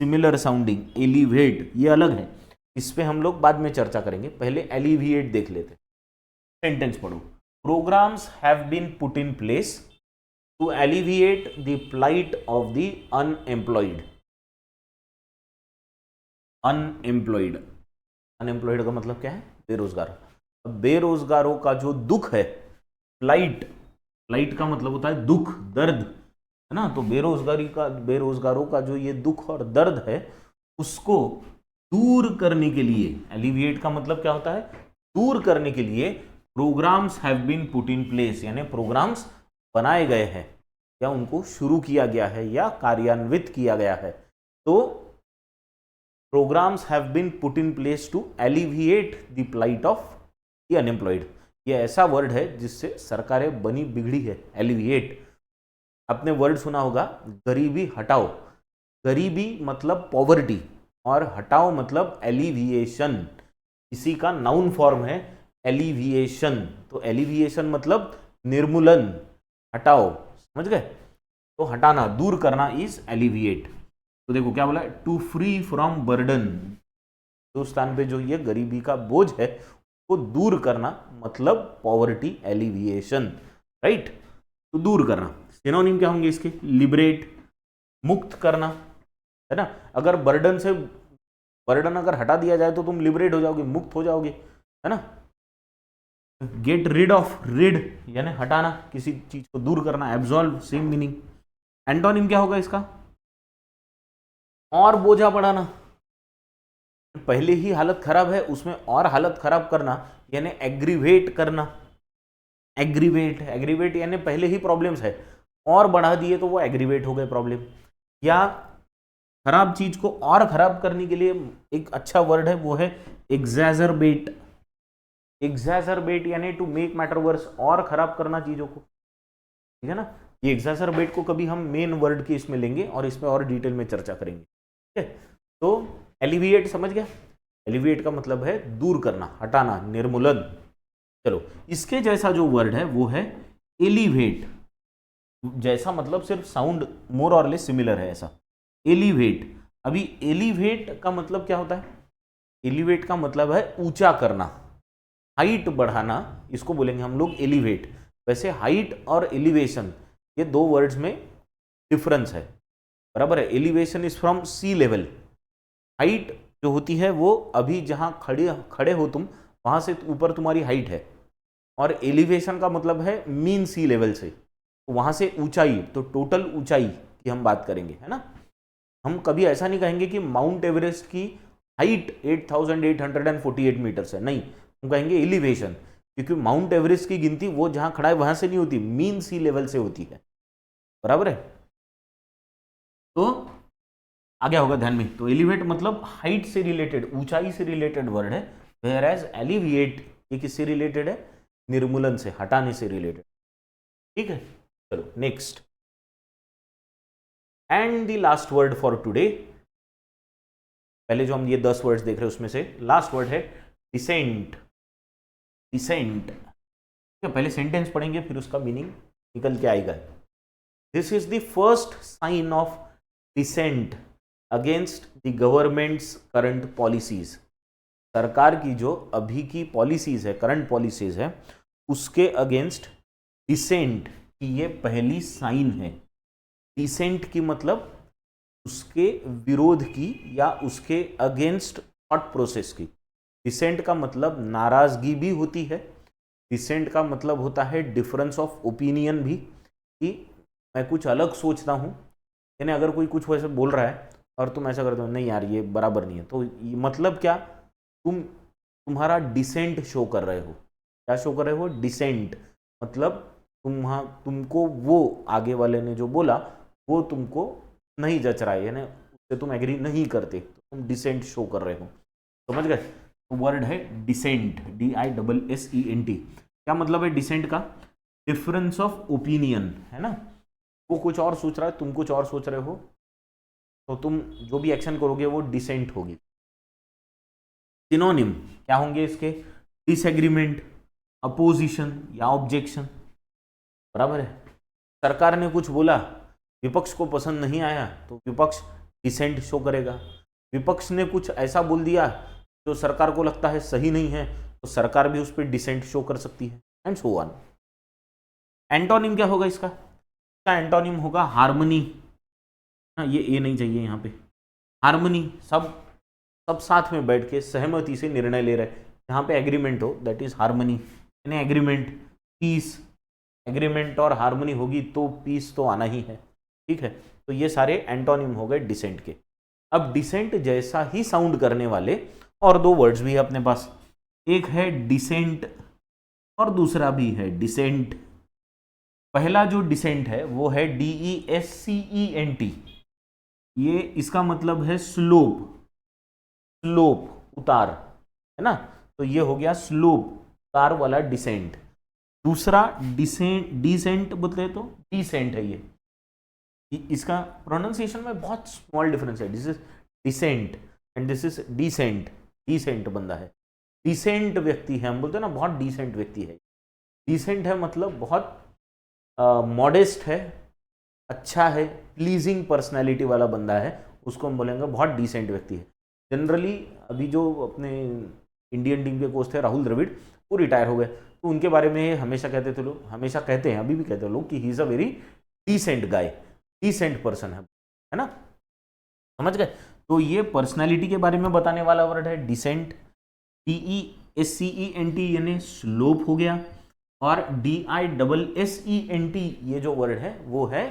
सिमिलर साउंडिंग, एलिवेट ये अलग है, इस पे हम लोग बाद में चर्चा करेंगे, पहले एलिविएट देख लेते। सेंटेंस पढ़ो। Programmes have been put in place to alleviate the plight of the unemployed. Unemployed, unemployed का मतलब क्या है? बेरोजगार। अब बेरोजगारों का जो दुख है, प्लाइट, प्लाइट का मतलब होता है दुख, दर्द, है ना। तो बेरोजगारों का जो ये दुख और दर्द है, उसको दूर करने के लिए, एलिविएट का मतलब क्या होता है? दूर करने के लिए programmes have been put in place, यानी प्रोग्राम्स बनाए गए हैं या उनको शुरू किया गया है या कार्यान्वित किया गया है। तो programmes have been put in place to alleviate the plight of the unemployed. ये ऐसा वर्ड है जिससे सरकारें बनी बिगड़ी है, एलिविएट। आपने वर्ड सुना होगा गरीबी हटाओ। गरीबी मतलब पॉवर्टी और हटाओ मतलब एलिविएशन, इसी का नाउन फॉर्म है एलिविएशन। तो एलिविएशन मतलब निर्मूलन, हटाओ, समझ गए। तो हटाना, दूर करना इज एलिविएट। तो देखो क्या बोला, to free from burden, Hindustan पे जो ये गरीबी का बोझ है को दूर करना मतलब पॉवर्टी एलिविएशन, राइट। तो दूर करना। सिनोनिम क्या होंगे इसके? लिबरेट, मुक्त करना, है ना। अगर बर्डन अगर हटा दिया जाए तो तुम लिबरेट हो जाओगे, मुक्त हो जाओगे, है ना। गेट रिड ऑफ, रिड यानी हटाना, किसी चीज को दूर करना। Absolve, same meaning. एंटोनिम क्या होगा इसका? और बोझा बढ़ाना, पहले ही हालत खराब है उसमें और हालत खराब करना, यानी एग्रीवेट करना। एग्रीवेट, एग्रीवेट यानी पहले ही प्रॉब्लम्स है और बढ़ा दिए तो वो एग्रीवेट हो गए प्रॉब्लम। या खराब चीज को और खराब करने के लिए एक अच्छा वर्ड है, वो है एग्जैजरबेट। एग्जैजरबेट यानी टू मेक मैटर वर्स, और खराब करना चीजों को, ठीक है ना। ये एग्जैजरबेट को कभी हम मेन वर्ड के इसमें लेंगे और इसमें और डिटेल में चर्चा करेंगे, ठीक है। तो एलिविएट समझ गया? एलिविएट का मतलब है दूर करना, हटाना, निर्मूलन। चलो, इसके जैसा जो वर्ड है वो है एलिवेट। जैसा मतलब सिर्फ साउंड मोर और लेस सिमिलर है, ऐसा एलिवेट। अभी एलिवेट का मतलब क्या होता है? एलिवेट का मतलब है ऊंचा करना, हाइट बढ़ाना, इसको बोलेंगे हम लोग एलिवेट। वैसे हाइट और एलिवेशन ये दो वर्ड्स में डिफरेंस है, बराबर है। Elevation is from sea level, height जो होती है वो अभी जहां खड़े हो तुम वहां से ऊपर तुम्हारी हाइट है, और एलिवेशन का मतलब है मीन सी लेवल से, तो वहां से ऊंचाई, तो टोटल ऊंचाई की हम बात करेंगे, है ना। हम कभी ऐसा नहीं कहेंगे कि माउंट एवरेस्ट की हाइट 8,848 मीटर्स है, नहीं, हम कहेंगे एलिवेशन, क्योंकि माउंट एवरेस्ट की गिनती वो जहां खड़ा है वहां से नहीं होती, मीन सी लेवल से होती है, बराबर है। तो आ गया होगा ध्यान में। तो एलिवेट मतलब हाइट से रिलेटेड, ऊंचाई से रिलेटेड वर्ड है, वेयर एज एलिविएट ये किससे रिलेटेड है? निर्मूलन से, हटाने से रिलेटेड, ठीक है। चलो next and the last word for today, पहले जो हम ये 10 वर्ड्स देख रहे हैं उसमें से लास्ट वर्ड है डिसेंट। डिसेंट, पहले सेंटेंस पढ़ेंगे फिर उसका मीनिंग निकल के आएगा। This is the first sign of dissent against the government's current policies. सरकार की जो अभी की पॉलिसीज है, करंट पॉलिसीज है, उसके अगेंस्ट डिसेंट की ये पहली साइन है। डिसेंट की मतलब उसके विरोध की या उसके अगेंस्ट थॉट प्रोसेस की। डिसेंट का मतलब नाराजगी भी होती है, डिसेंट का मतलब होता है डिफरेंस ऑफ ओपिनियन भी, कि मैं कुछ अलग सोचता हूँ, यानी अगर कोई कुछ वैसे बोल रहा है और तुम ऐसा करते हो नहीं यार ये बराबर नहीं है, तो मतलब क्या, तुम्हारा डिसेंट शो कर रहे हो। क्या शो कर रहे हो? डिसेंट, मतलब तुमको वो आगे वाले ने जो बोला वो तुमको नहीं जच रहा है, यानी उससे तुम एग्री नहीं करते, तो तुम डिसेंट शो कर रहे हो। समझ गए? तो वर्ड है डिसेंट, DISSENT। क्या मतलब है डिसेंट का? डिफरेंस ऑफ ओपिनियन, है ना। वो कुछ और सोच रहा है, तुम कुछ और सोच रहे हो, तो तुम जो भी एक्शन करोगे वो डिसेंट होगी। सिनोनिम क्या होंगे इसके? डिसएग्रीमेंट, अपोजिशन या ऑब्जेक्शन। बराबर है। सरकार ने कुछ बोला, विपक्ष को पसंद नहीं आया, तो विपक्ष डिसेंट शो करेगा। विपक्ष ने कुछ ऐसा बोल दिया जो सरकार को लगता है सही नहीं है, तो सरकार भी उस पर डिसेंट शो कर सकती है, एंड सो ऑन। एंटोनिम क्या होगा इसका? एंटोनिम होगा हार्मनी। हाँ, ये ए नहीं चाहिए यहाँ पे। हार्मनी, सब सब साथ में बैठ के सहमति से निर्णय ले रहे हैं, जहाँ पे एग्रीमेंट हो, दैट इज हार्मनी, यानी एग्रीमेंट। पीस, एग्रीमेंट और हार्मनी होगी तो पीस तो आना ही है, ठीक है। तो ये सारे एंटोनिम हो गए डिसेंट के। अब डिसेंट जैसा ही साउंड करने वाले और दो वर्ड्स भी है अपने पास, एक है डिसेंट और दूसरा भी है डिसेंट। पहला जो डिसेंट है वो है DESCENT। ये इसका मतलब है स्लोप, स्लोप उतार, है ना। तो ये हो गया स्लोप, उतार वाला डिसेंट। दूसरा डिसेंट, डिसेंट बोलते तो डिसेंट है ये। इसका प्रोनाउंसिएशन में बहुत स्मॉल डिफरेंस है। This is dissent and this is decent. Decent बंदा है, डिसेंट व्यक्ति है, हम बोलते हैं ना बहुत डिसेंट व्यक्ति है। डिसेंट है मतलब बहुत मॉडेस्ट है, अच्छा है, प्लीजिंग पर्सनैलिटी वाला बंदा है, उसको हम बोलेंगे बहुत डिसेंट व्यक्ति है। जनरली अभी जो अपने इंडियन टीम के कोच थे राहुल द्रविड़, वो रिटायर हो गए, तो उनके बारे में हमेशा कहते थे लोग, हमेशा कहते हैं, अभी भी कहते हैं लोग, कि he is a very decent guy, decent person है ना। समझ गए? तो ये पर्सनैलिटी के बारे में बताने वाला वर्ड है डिसेंट। DESCENT यानी स्लोप हो गया, और DISSENT ये जो वर्ड है वो है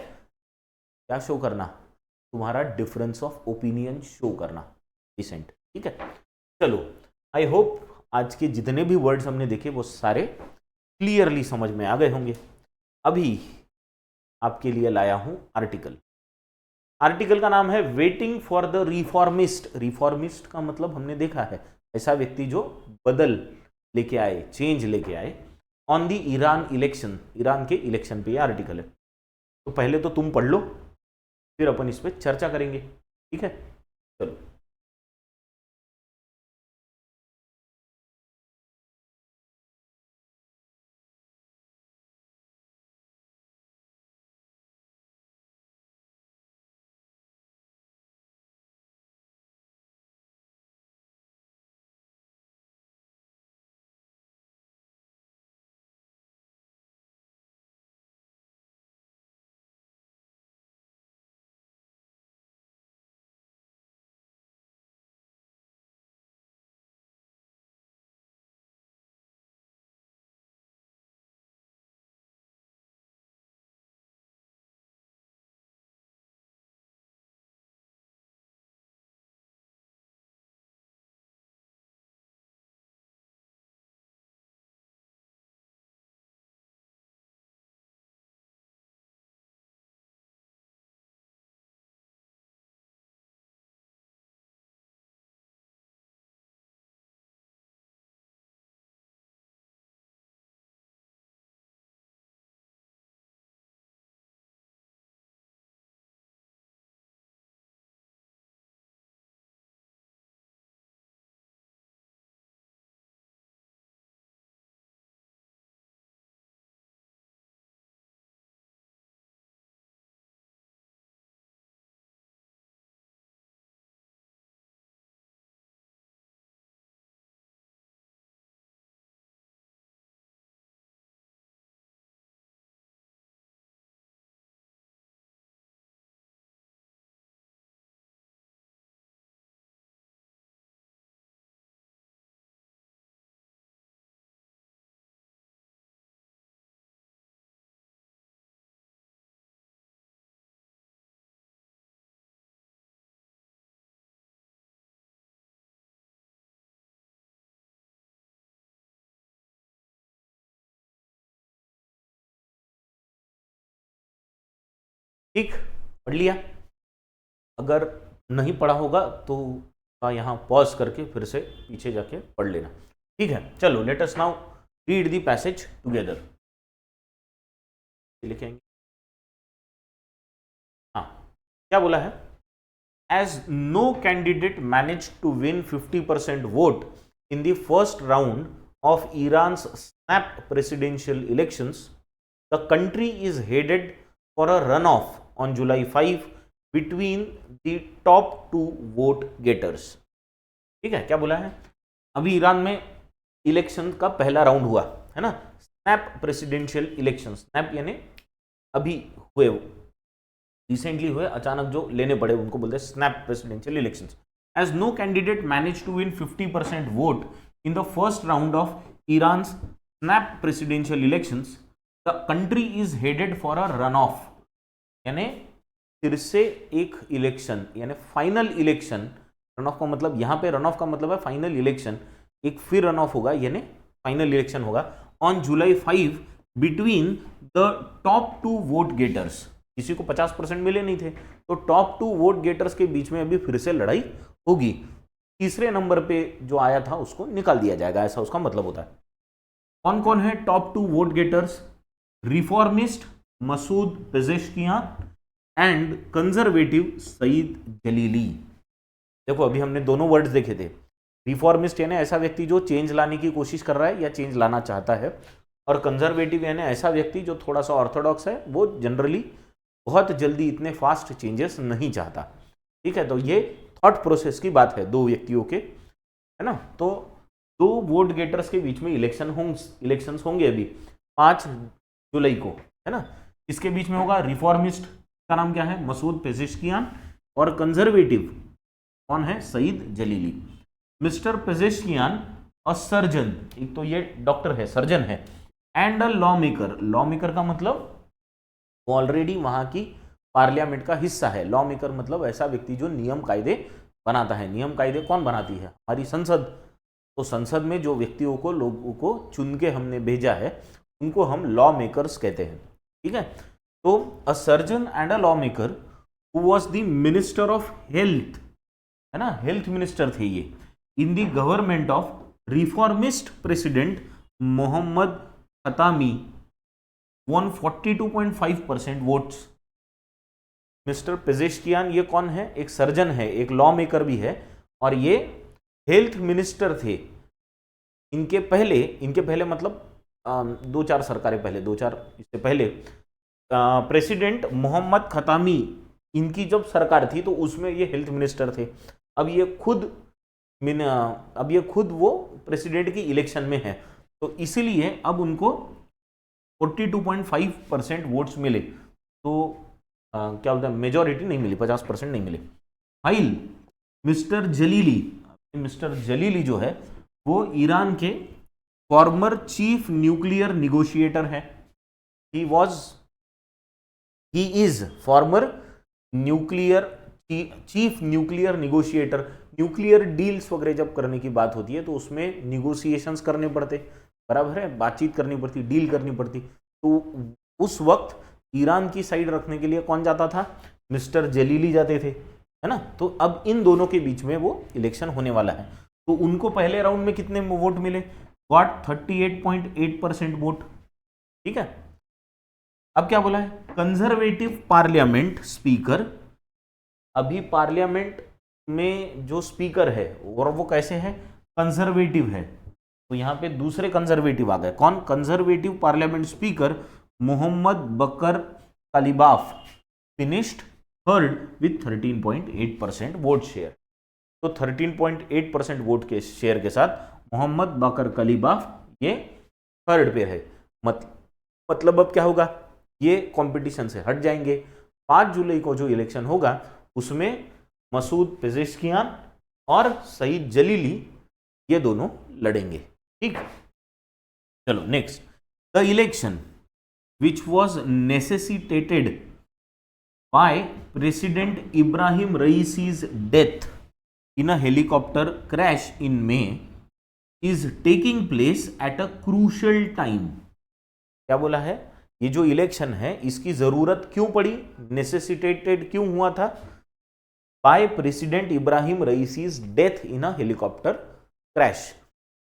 क्या शो करना? तुम्हारा डिफरेंस ऑफ ओपिनियन शो करना, डिसेंट। ठीक है, चलो, आई होप आज के जितने भी वर्ड्स हमने देखे वो सारे क्लियरली समझ में आ गए होंगे। अभी आपके लिए लाया हूं आर्टिकल। आर्टिकल का नाम है waiting for the reformist. Reformist का मतलब हमने देखा है ऐसा व्यक्ति जो बदल लेके आए, चेंज लेके आए। On the Iran election, Iran के इलेक्शन पे ये आर्टिकल है। तो पहले तो तुम पढ़ लो, फिर अपन इस पर चर्चा करेंगे, ठीक है। चलो। ठीक, पढ़ लिया? अगर नहीं पढ़ा होगा तो यहाँ पॉज करके फिर से पीछे जाके पढ़ लेना। ठीक है, चलो let us now read the passage together. लिखेंगे, हाँ क्या बोला है? As no candidate manage to win 50% vote in the first round of Iran's snap presidential elections, the country is headed for a runoff on July 5 between the top two vote getters. ठीक है, क्या बोला है? अभी Iran में election का पहला round हुआ है ना, स्नैप प्रेसिडेंशियल इलेक्शन। स्नैप यानी अभी हुए, रिसेंटली हुए, अचानक जो लेने पड़े उनको बोलते हैं snap presidential elections. As no candidate manage to win 50% vote in the first round of Iran's snap presidential elections, the country is headed for a runoff, यानी फिर से एक इलेक्शन, यानी फाइनल इलेक्शन। रन ऑफ का मतलब, यहाँ पे run of का मतलब है फाइनल इलेक्शन, एक फिर रन ऑफ होगा यानी फाइनल इलेक्शन होगा on July 5 between the top two vote getters. किसी को 50% मिले नहीं थे, तो टॉप टू वोट गेटर्स के बीच में अभी फिर से लड़ाई होगी। तीसरे नंबर पे जो आया था उसको निकाल दिया जाएगा, ऐसा उसका मतलब होता है। कौन कौन है top two vote getters? Reformist Masoud Pezeshkian and conservative Saeed Jalili. देखो अभी हमने दोनों वर्ड्स देखे थे। रिफॉर्मिस्ट यानी ऐसा व्यक्ति जो चेंज लाने की कोशिश कर रहा है या चेंज लाना चाहता है, और कंजर्वेटिव यानी ऐसा व्यक्ति जो थोड़ा सा ऑर्थोडॉक्स है, वो जनरली बहुत जल्दी इतने फास्ट चेंजेस नहीं चाहता। ठीक है, तो ये थॉट प्रोसेस की बात है दो व्यक्तियों के, है ना। तो दो वोट गेटर्स के बीच में इलेक्शंस होंगे अभी 5 जुलाई को, है ना। इसके बीच में होगा रिफॉर्मिस्ट का नाम क्या है? मसूद पेजेश्कियान, और कंजर्वेटिव कौन है? Saeed Jalili. Mister Pezeshkian a surgeon, एक तो ये डॉक्टर है, सर्जन है, and a lawmaker. Lawmaker का मतलब वो ऑलरेडी वहां की पार्लियामेंट का हिस्सा है। लॉ मेकर मतलब ऐसा व्यक्ति जो नियम कायदे बनाता है। नियम कायदे कौन बनाती है? हमारी संसद। तो संसद में जो व्यक्तियों को, लोगों को चुन के हमने भेजा है, उनको हम लॉ मेकर्स कहते हैं। ठीक है, तो a surgeon and a lawmaker who was the minister of health, है ना, हेल्थ मिनिस्टर थे ये, in the government of reformist president Mohammad Khatami, won 42.5% votes. Mister Pezeshkian ये कौन है? एक सर्जन है, एक लॉ मेकर भी है, और ये हेल्थ मिनिस्टर थे। इनके पहले मतलब 2-4 सरकारें पहले, 2-4 इससे पहले प्रेसिडेंट मोहम्मद खतामी, इनकी जब सरकार थी तो उसमें ये हेल्थ मिनिस्टर थे। अब ये खुद वो प्रेसिडेंट की इलेक्शन में है, तो इसीलिए अब उनको 42.5% वोट्स मिले। तो क्या बोलते हैं, मेजॉरिटी नहीं मिली, 50% नहीं मिले। फाइल मिस्टर जलीली जो है वो ईरान के फॉर्मर चीफ न्यूक्लियर निगोशिएटर है। He is former chief nuclear negotiator. Nuclear deals वगैरह जब करने की बात होती है तो उसमें निगोशिएशंस करने पड़ते, बराबर है, बातचीत करनी पड़ती, डील करनी पड़ती। तो उस वक्त ईरान की साइड रखने के लिए कौन जाता था? मिस्टर जलीली जाते थे, है ना। तो अब इन दोनों के बीच में वो इलेक्शन होने वाला है। तो उनको पहले राउंड में कितने वोट मिले? Got 38.8% vote. ठीक है, अब क्या बोला है? कंजर्वेटिव पार्लियामेंट स्पीकर, अभी पार्लियामेंट में जो स्पीकर है और वो कैसे है? कंजर्वेटिव है। तो यहां पे दूसरे कंजर्वेटिव आ गए। कौन? Conservative parliament speaker Mohammad Bagher Ghalibaf finished third with 13.8% vote share. तो 13.8% वोट के शेयर के साथ मोहम्मद बकर कलीबाफ ये थर्ड पे है। मतलब अब क्या होगा? ये कंपटीशन से हट जाएंगे। 5 जुलाई को जो इलेक्शन होगा उसमें मसूद पेजेश्कियान और सईद जलीली ये दोनों लड़ेंगे। ठीक, चलो next. The election which was necessitated by President Ibrahim Raisi's death in a helicopter crash in May is taking place at a crucial time. क्या बोला है? ये जो इलेक्शन है इसकी जरूरत क्यों पड़ी, नेसेसिटेटेड क्यों हुआ था, by president Ibrahim Raisi's death in a helicopter crash.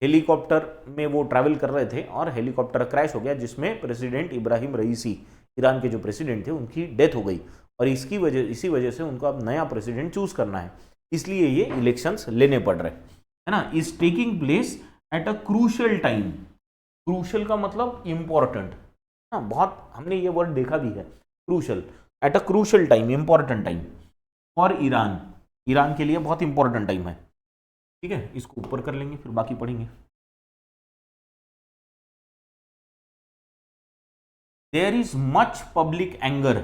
Helicopter में वो ट्रैवल कर रहे थे और हेलीकॉप्टर क्रैश हो गया जिसमें प्रेसिडेंट इब्राहिम रईसी, ईरान के जो प्रेसिडेंट थे, उनकी डेथ हो गई और इसी वजह से उनको अब नया प्रेसिडेंट चूज करना है, इसलिए ये इलेक्शंस लेने पड़ रहे है ना। Is taking place at a crucial time. Crucial का मतलब इंपॉर्टेंट, हाँ बहुत हमने ये वर्ड देखा भी है, crucial, at a crucial time, important time for Iran, Iran के लिए बहुत इंपॉर्टेंट टाइम है। ठीक है, इसको ऊपर कर लेंगे फिर बाकी पढ़ेंगे। There is much public anger,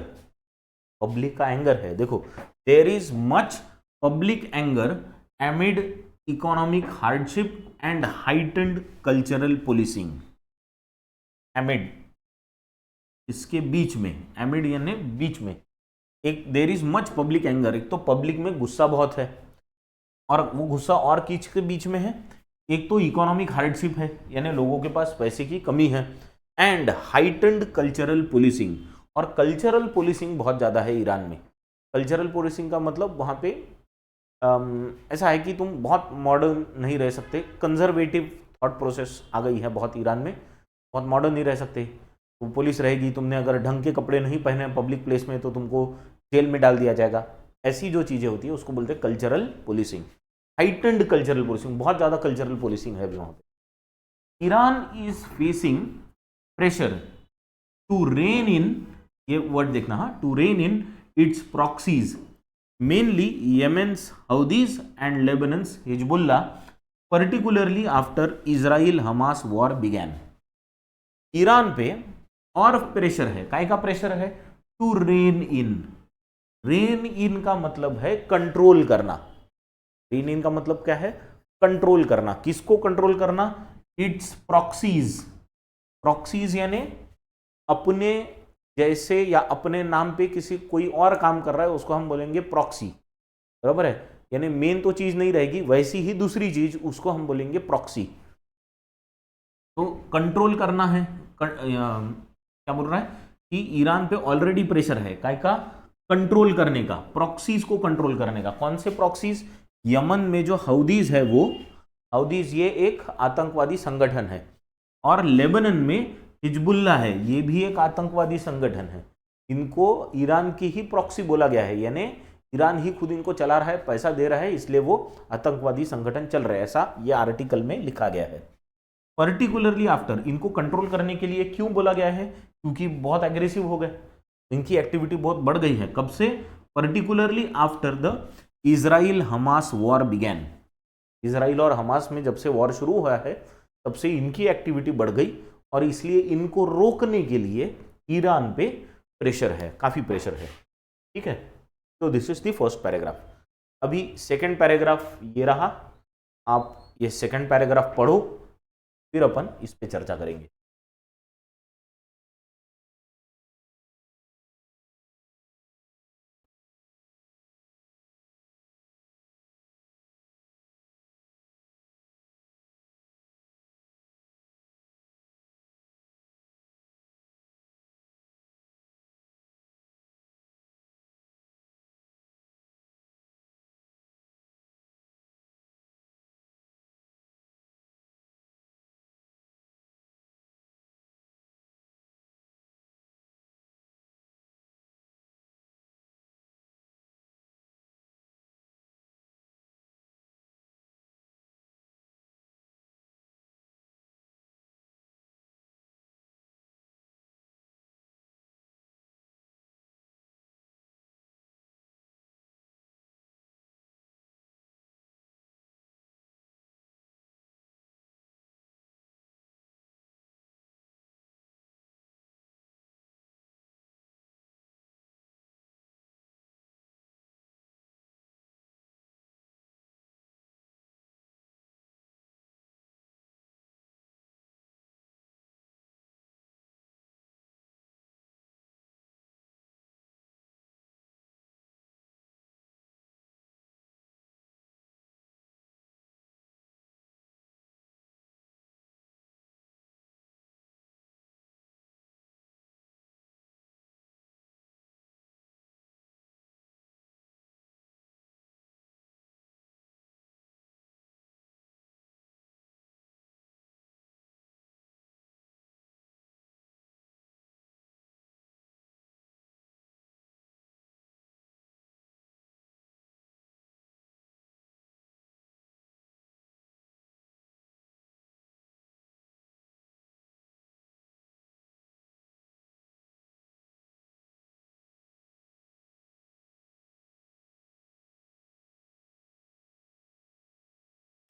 public का एंगर है, देखो there is much public anger amid economic hardship and heightened cultural policing. Amid, इसके बीच में, एमिड यानी बीच में, एक there is much public anger, एक तो पब्लिक में गुस्सा बहुत है और वो गुस्सा और किसके बीच में है, एक तो इकोनॉमिक हार्डशिप है यानी लोगों के पास पैसे की कमी है, एंड हाइटेंड कल्चरल पोलिसिंग, और कल्चरल पोलिसिंग बहुत ज़्यादा है ईरान में। कल्चरल पोलिसिंग का मतलब वहाँ पे ऐसा है कि तुम बहुत मॉडर्न नहीं रह सकते, कंजर्वेटिव थॉट प्रोसेस आ गई है बहुत ईरान में, बहुत मॉडर्न नहीं रह सकते, तो पुलिस रहेगी, तुमने अगर ढंग के कपड़े नहीं पहने पब्लिक प्लेस में तो तुमको जेल में डाल दिया जाएगा, ऐसी जो चीज़ें होती है उसको बोलते हैं cultural policing. Heightened cultural policing, बहुत ज़्यादा कल्चरल पोलिसिंग है वहाँ पे। Iran is facing pressure to rein in, ये वर्ड देखना, हाँ, to rein in its proxies, mainly Yemen's Houthis and Lebanon's Hezbollah, particularly after Israel Hamas war began. Iran पे और प्रेशर है, काय का प्रेशर है, to rein in, rein in का मतलब है कंट्रोल करना, रेन इन का मतलब क्या है, कंट्रोल करना, किसको कंट्रोल करना, इट्स प्रॉक्सीज, प्रॉक्सीज यानी अपने जैसे या अपने नाम पे किसी कोई और काम कर रहा है उसको हम बोलेंगे प्रॉक्सी, बराबर है, यानी मेन तो चीज नहीं रहेगी वैसी ही दूसरी चीज उसको हम बोलेंगे प्रॉक्सी। तो कंट्रोल करना है, क्या बोल रहा है कि ईरान पे ऑलरेडी प्रेशर है, काय का, कंट्रोल करने का, प्रॉक्सीज को कंट्रोल करने का। कौन से प्रॉक्सीज, यमन में जो हौदीज है वो, हौदीज ये एक आतंकवादी संगठन है, और लेबनन में हिजबुल्ला है, ये भी एक आतंकवादी संगठन है, इनको ईरान की ही प्रॉक्सी बोला गया है, यानी ईरान ही खुद इनको चला रहा है, पैसा दे रहा है, इसलिए वो आतंकवादी संगठन चल रहे हैं, ऐसा ये आर्टिकल में लिखा गया है। पर्टिकुलरली आफ्टर, इनको कंट्रोल करने के लिए क्यों बोला गया है, क्योंकि बहुत एग्रेसिव हो गए, इनकी एक्टिविटी बहुत बढ़ गई है, कब से, particularly after the Israel Hamas war began, Israel और हमास में जब से वॉर शुरू हुआ है तब से इनकी एक्टिविटी बढ़ गई और इसलिए इनको रोकने के लिए ईरान पे प्रेशर है, काफी प्रेशर है। ठीक है, तो this is the first paragraph. अभी सेकंड पैराग्राफ ये रहा, आप ये सेकंड पैराग्राफ पढ़ो, फिर अपन इस पे चर्चा करेंगे।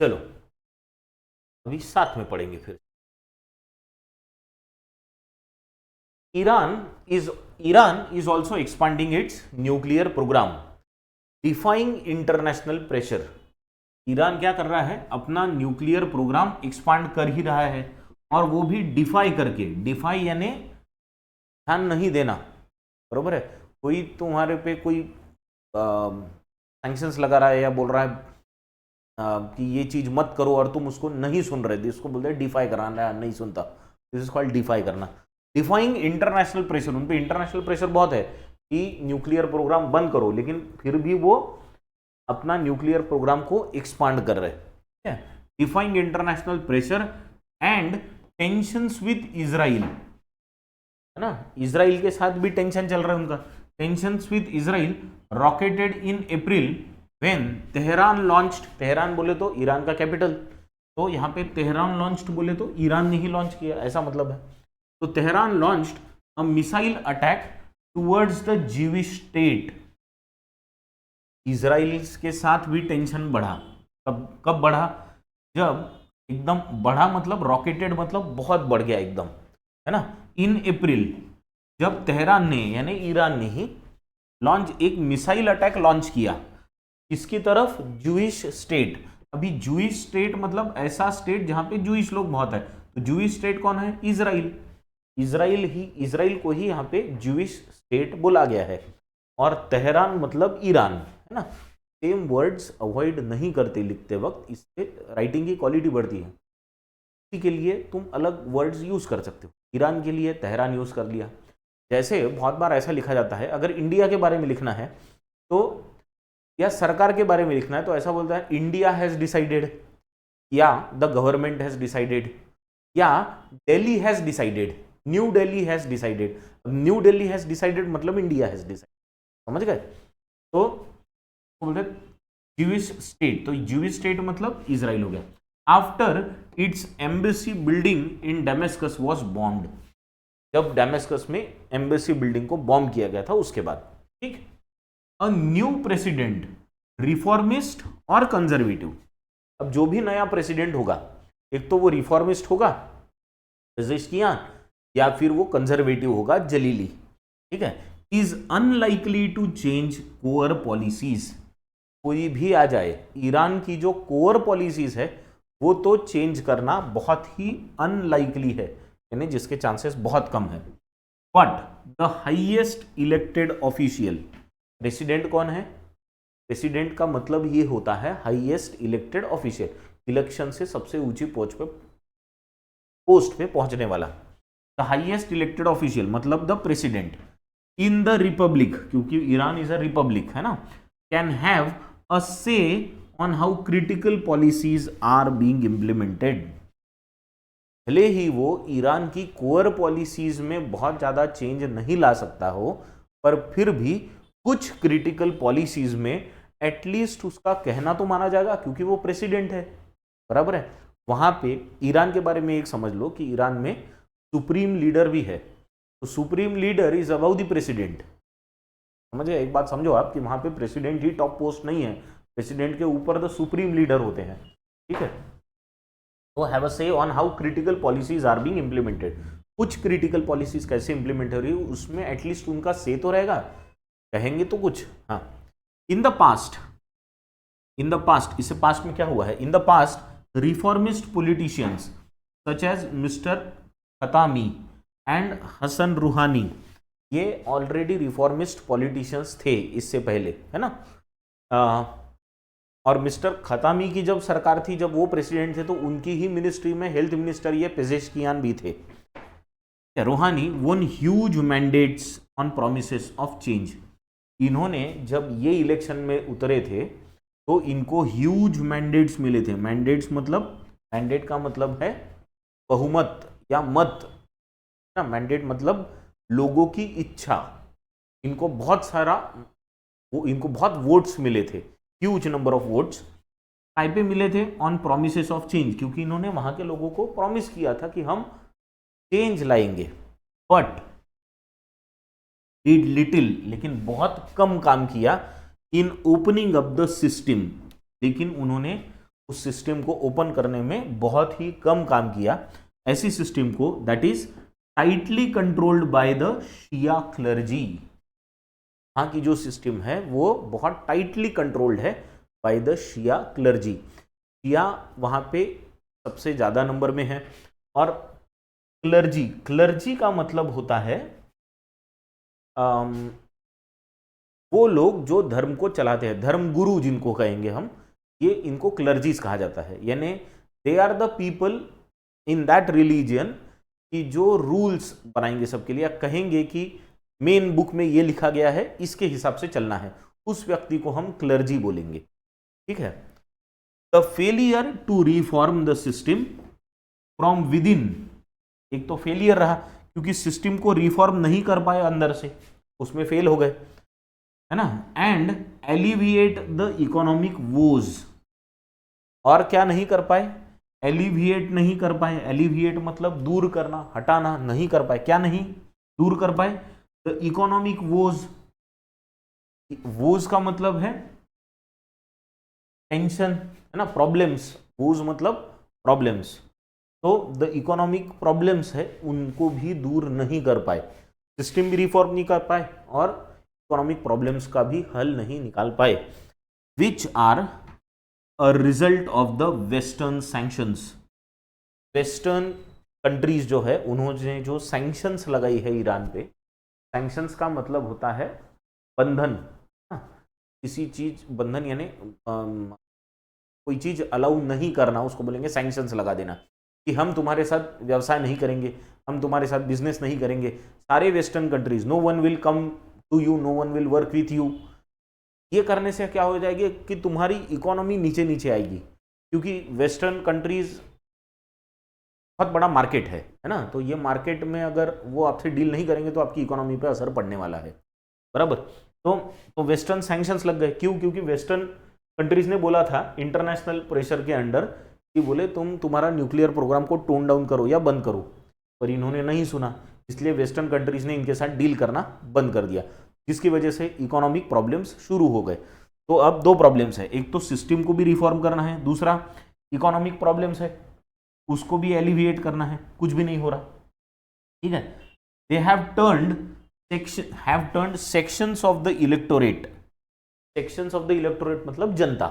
चलो अभी साथ में पढ़ेंगे फिर। Iran is also expanding its nuclear program, defying international pressure. Iran क्या कर रहा है, अपना न्यूक्लियर प्रोग्राम एक्सपांड कर ही रहा है, और वो भी डिफाई करके। डिफाई यानी ध्यान नहीं देना, बरोबर है। कोई तुम्हारे पे कोई सैंक्शंस लगा रहा है या बोल रहा है कि ये चीज मत करो और तुम उसको नहीं सुन रहे थे, इसको बोलते हैं डिफाई कराना, नहीं सुनता, दिस इज कॉल्ड डिफाई करना। डिफाइंग इंटरनेशनल प्रेशर, उन पे इंटरनेशनल प्रेशर बहुत है कि न्यूक्लियर प्रोग्राम बंद करो, लेकिन फिर भी वो अपना न्यूक्लियर प्रोग्राम को एक्सपांड कर रहे हैं। Defying international pressure and tensions with Israel, है ना, इजराइल के साथ भी टेंशन चल रहा है उनका। Tensions with Israel rocketed in April when Tehran launched, Tehran बोले तो ईरान का कैपिटल, तो यहाँ पे तेहरान लॉन्च्ड बोले तो ईरान ने ही लॉन्च किया, ऐसा मतलब है। तो Tehran launched a missile attack towards the Jewish state. Israel के साथ भी टेंशन बढ़ा। कब बढ़ा, जब एकदम बढ़ा मतलब रॉकेटेड मतलब बहुत बढ़ गया एकदम, है ना। इन अप्रैल, जब तेहरान ने यानी ईरान ने ही एक मिसाइल अटैक लॉन्च किया, किसकी तरफ, जूइश स्टेट। अभी जूइश स्टेट मतलब ऐसा स्टेट जहां पे जूइश लोग बहुत है, तो जूइश स्टेट कौन है, इजराइल। इजराइल को ही यहाँ पे जूइश स्टेट बोला गया है। और तेहरान मतलब ईरान, है ना। सेम वर्ड्स अवॉइड नहीं करते लिखते वक्त, इससे राइटिंग की क्वालिटी बढ़ती है। इसी के लिए तुम अलग वर्ड्स यूज कर सकते हो। ईरान के लिए तेहरान यूज कर लिया। जैसे बहुत बार ऐसा लिखा जाता है, अगर इंडिया के बारे में लिखना है तो, या सरकार के बारे में लिखना है तो ऐसा बोलता है इंडिया हैज डिसाइडेड, या द गवर्नमेंट हैज डिसाइडेड, या Delhi has decided, new Delhi has decided. New Delhi has decided मतलब इंडिया हैज डिसाइडेड, समझ गए। तो बोलते ज्यूइश स्टेट, तो ज्यूइश स्टेट मतलब इजराइल हो गया। After its embassy building in Damascus was bombed, जब डेमेस्कस में एम्बेसी बिल्डिंग को बॉम्ब किया गया था उसके बाद, ठीक। अ न्यू प्रेसिडेंट, रिफॉर्मिस्ट और कंजर्वेटिव। अब जो भी नया प्रेसिडेंट होगा, एक तो वो रिफॉर्मिस्ट होगा पेजेश्कियान, या फिर वो कंजर्वेटिव होगा जलीली, ठीक है। Is unlikely to change core policies, कोई भी आ जाए, ईरान की जो कोर पॉलिसीज है वो तो चेंज करना बहुत ही अनलाइकली है, यानी जिसके चांसेस बहुत कम है। But the highest elected official, president कौन है, प्रेसिडेंट का मतलब ये होता है हाईएस्ट इलेक्टेड ऑफिशियल, इलेक्शन से सबसे ऊंची पोस्ट पे पहुंचने वाला। द हाईएस्ट इलेक्टेड ऑफिशियल मतलब the president in the republic, क्योंकि ईरान इज अ रिपब्लिक, है ना, can have a say on how critical policies are being implemented. भले ही वो ईरान की कोर पॉलिसीज में बहुत ज्यादा चेंज नहीं ला सकता हो, पर फिर भी कुछ क्रिटिकल पॉलिसीज में एटलीस्ट उसका कहना तो माना जाएगा, क्योंकि वो प्रेसिडेंट है, बराबर है। वहां पे ईरान के बारे में एक समझ लो कि ईरान में सुप्रीम लीडर भी है, तो supreme leader is about the president, समझे। एक बात समझो आप कि वहां पे प्रेसिडेंट ही टॉप पोस्ट नहीं है, प्रेसिडेंट के ऊपर द सुप्रीम लीडर होते हैं, ठीक है। तो have a say on how critical policies are being implemented, कुछ क्रिटिकल पॉलिसीज कैसे इंप्लीमेंट हो रही है उसमें एटलीस्ट उनका से तो रहेगा, कहेंगे तो कुछ। हाँ, इन द पास्ट, इससे पास्ट में क्या हुआ है, in the past reformist politicians such as mister Khatami and Hassan Rouhani, ये ऑलरेडी रिफॉर्मिस्ट पॉलिटिशियंस थे इससे पहले, है ना। और मिस्टर खतामी की जब सरकार थी, जब वो प्रेसिडेंट थे, तो उनकी ही मिनिस्ट्री में हेल्थ मिनिस्टर ये पेजेश्कियान भी थे। रूहानी one huge mandates on promises of change, इन्होंने जब ये इलेक्शन में उतरे थे तो इनको ह्यूज मैंडेट्स मिले थे। मैंडेट्स मतलब, मैंडेट का मतलब है बहुमत या मत ना, मैंडेट मतलब लोगों की इच्छा। इनको बहुत वोट्स मिले थे, ह्यूज नंबर ऑफ वोट्स। काय पे मिले थे, ऑन प्रोमिसेस ऑफ चेंज, क्योंकि इन्होंने वहां के लोगों को प्रॉमिस किया था कि हम चेंज लाएंगे। बट डिड लिटिल, लेकिन बहुत कम काम किया इन ओपनिंग अप द सिस्टम, लेकिन उन्होंने उस सिस्टम को ओपन करने में बहुत ही कम काम किया। ऐसी सिस्टम को that is tightly controlled by the Shia clergy. यहाँ की जो सिस्टम है वो बहुत टाइटली कंट्रोल्ड है by the Shia clergy. Shia वहाँ पे सबसे ज़्यादा नंबर में है। और क्लर्जी, क्लर्जी का मतलब होता है वो लोग जो धर्म को चलाते हैं, धर्म गुरु जिनको कहेंगे हम, ये इनको क्लर्जीज कहा जाता है। यानी they are the people in that religion कि जो रूल्स बनाएंगे सबके लिए, कहेंगे कि मेन बुक में ये लिखा गया है, इसके हिसाब से चलना है, उस व्यक्ति को हम क्लर्जी बोलेंगे। ठीक है। The failure to reform the system from within, एक तो फेलियर रहा क्योंकि सिस्टम को रिफॉर्म नहीं कर पाए अंदर से, उसमें फेल हो गए, है ना। And alleviate the economic woes, और क्या नहीं कर पाए, एलिविएट नहीं कर पाए। एलिविएट मतलब दूर करना, हटाना, नहीं कर पाए। क्या नहीं दूर कर पाए, द इकोनॉमिक वोज। वोज का मतलब है टेंशन, है ना, प्रॉब्लम्स। वोज मतलब प्रॉब्लम्स। तो द इकोनॉमिक प्रॉब्लम्स है उनको भी दूर नहीं कर पाए, सिस्टम भी रिफॉर्म नहीं कर पाए और इकोनॉमिक प्रॉब्लम्स का भी हल नहीं निकाल पाए। Which are a result of the western sanctions. Western countries जो है उन्होंने जो सैंक्शंस लगाई है ईरान पे, सैंक्शंस का मतलब होता है बंधन। किसी चीज बंधन यानी कोई चीज अलाउ नहीं करना, उसको बोलेंगे सैंक्शंस लगा देना, कि हम तुम्हारे साथ व्यवसाय नहीं करेंगे, हम तुम्हारे साथ बिजनेस नहीं करेंगे। सारे western countries, no one will come to you, no one will work with you. ये करने से क्या हो जाएगी कि तुम्हारी इकोनॉमी नीचे नीचे आएगी, क्योंकि वेस्टर्न कंट्रीज बहुत बड़ा मार्केट है ना। तो ये मार्केट में अगर वो आपसे डील नहीं करेंगे तो आपकी इकोनॉमी पे असर पड़ने वाला है, बराबर। तो वेस्टर्न सैंक्शंस लग गए। क्यों? क्योंकि वेस्टर्न कंट्रीज ने बोला था इंटरनेशनल प्रेशर के अंडर कि बोले तुम्हारा न्यूक्लियर प्रोग्राम को टोन डाउन करो या बंद करो, पर इन्होंने नहीं सुना, इसलिए वेस्टर्न कंट्रीज ने इनके साथ डील करना बंद कर दिया, जिसकी वजह से इकोनॉमिक प्रॉब्लम्स शुरू हो गए। तो अब दो प्रॉब्लम्स है, एक तो सिस्टम को भी रिफॉर्म करना है, दूसरा इकोनॉमिक प्रॉब्लम्स है उसको भी एलिविएट करना है, कुछ भी नहीं हो रहा। ठीक है। They have turned sections of the electorate, sections of the electorate मतलब जनता,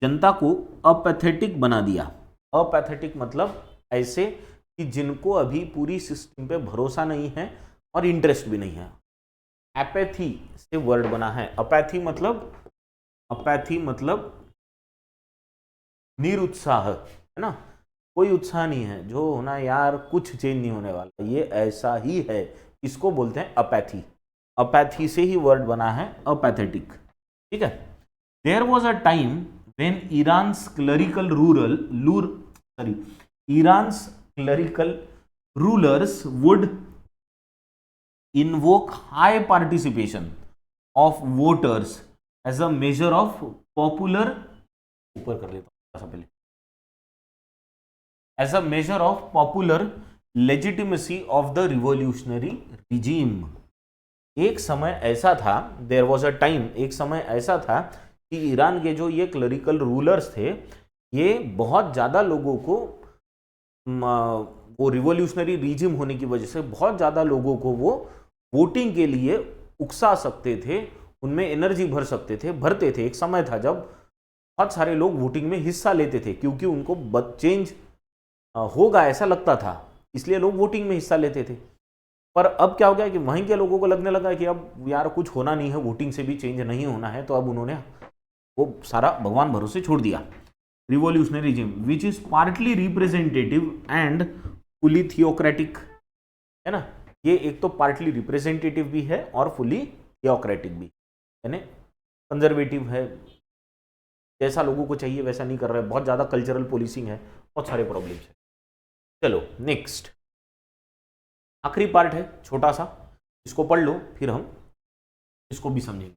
जनता को अपैथेटिक बना दिया। अपैथेटिक मतलब ऐसे कि जिनको अभी पूरी सिस्टम पे भरोसा नहीं है और इंटरेस्ट भी नहीं है। एपैथी से वर्ड बना है। अपैथी मतलब निरुत्साह, है ना, कोई उत्साह नहीं है, जो होना यार कुछ चेंज नहीं होने वाला, ये ऐसा ही है, इसको बोलते हैं अपैथी। अपैथी से ही वर्ड बना है अपैथेटिक। ठीक है। There was a time when Iran's clerical rulers would invoke high participation of voters as a measure of popular, ऊपर कर लेता हूं पहले, as a measure of popular legitimacy of the revolutionary regime। एक समय ऐसा था, देयर वॉज अ टाइम, एक समय ऐसा था कि ईरान के जो ये क्लरिकल रूलर्स थे, ये बहुत ज़्यादा लोगों को वो रिवोल्यूशनरी रिजिम होने की वजह से बहुत ज़्यादा लोगों को वो वोटिंग के लिए उकसा सकते थे, उनमें एनर्जी भर सकते थे, भरते थे। एक समय था जब बहुत सारे लोग वोटिंग में हिस्सा लेते थे क्योंकि उनको चेंज होगा ऐसा लगता था, इसलिए लोग वोटिंग में हिस्सा लेते थे। पर अब क्या हो गया कि वहीं के लोगों को लगने लगा कि अब यार कुछ होना नहीं है, वोटिंग से भी चेंज नहीं होना है, तो अब उन्होंने वो सारा भगवान भरोसे छोड़ दिया। Revolutionary regime which is partly representative and fully theocratic, है ना। ये एक तो पार्टली रिप्रेजेंटेटिव भी है और फुली थियोक्रेटिक भी, यानी कंजर्वेटिव है, जैसा लोगों को चाहिए वैसा नहीं कर रहा है, बहुत ज़्यादा कल्चरल पॉलिसिंग है, बहुत सारे प्रॉब्लम्स है। चलो नेक्स्ट, आखिरी पार्ट है छोटा सा, इसको पढ़ लो फिर हम इसको भी समझेंगे।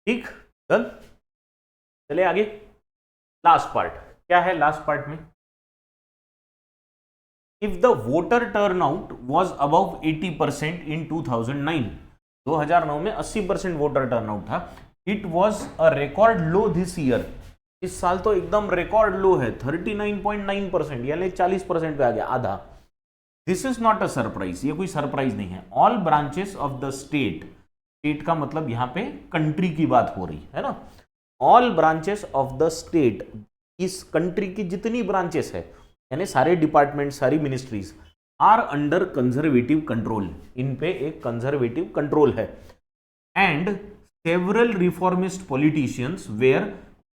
ठीक, डन। चले आगे, लास्ट पार्ट क्या है? लास्ट पार्ट में if the voter turnout was above 80% इन 2009 में 80% वोटर टर्नआउट था। It was a record low this year, इस साल तो एकदम रिकॉर्ड लो है, 39.9%, यानी 40% पे आ गया, आधा। This is not a surprise, ये कोई सरप्राइज नहीं है। All branches of the state, state का मतलब यहां पे कंट्री की बात हो रही है ना। All branches of the state, इस कंट्री की जितनी ब्रांचेस है, यानी सारे डिपार्टमेंट, सारी ministries, are under conservative control, इन पे एक कंजर्वेटिव कंट्रोल है। And several reformist politicians were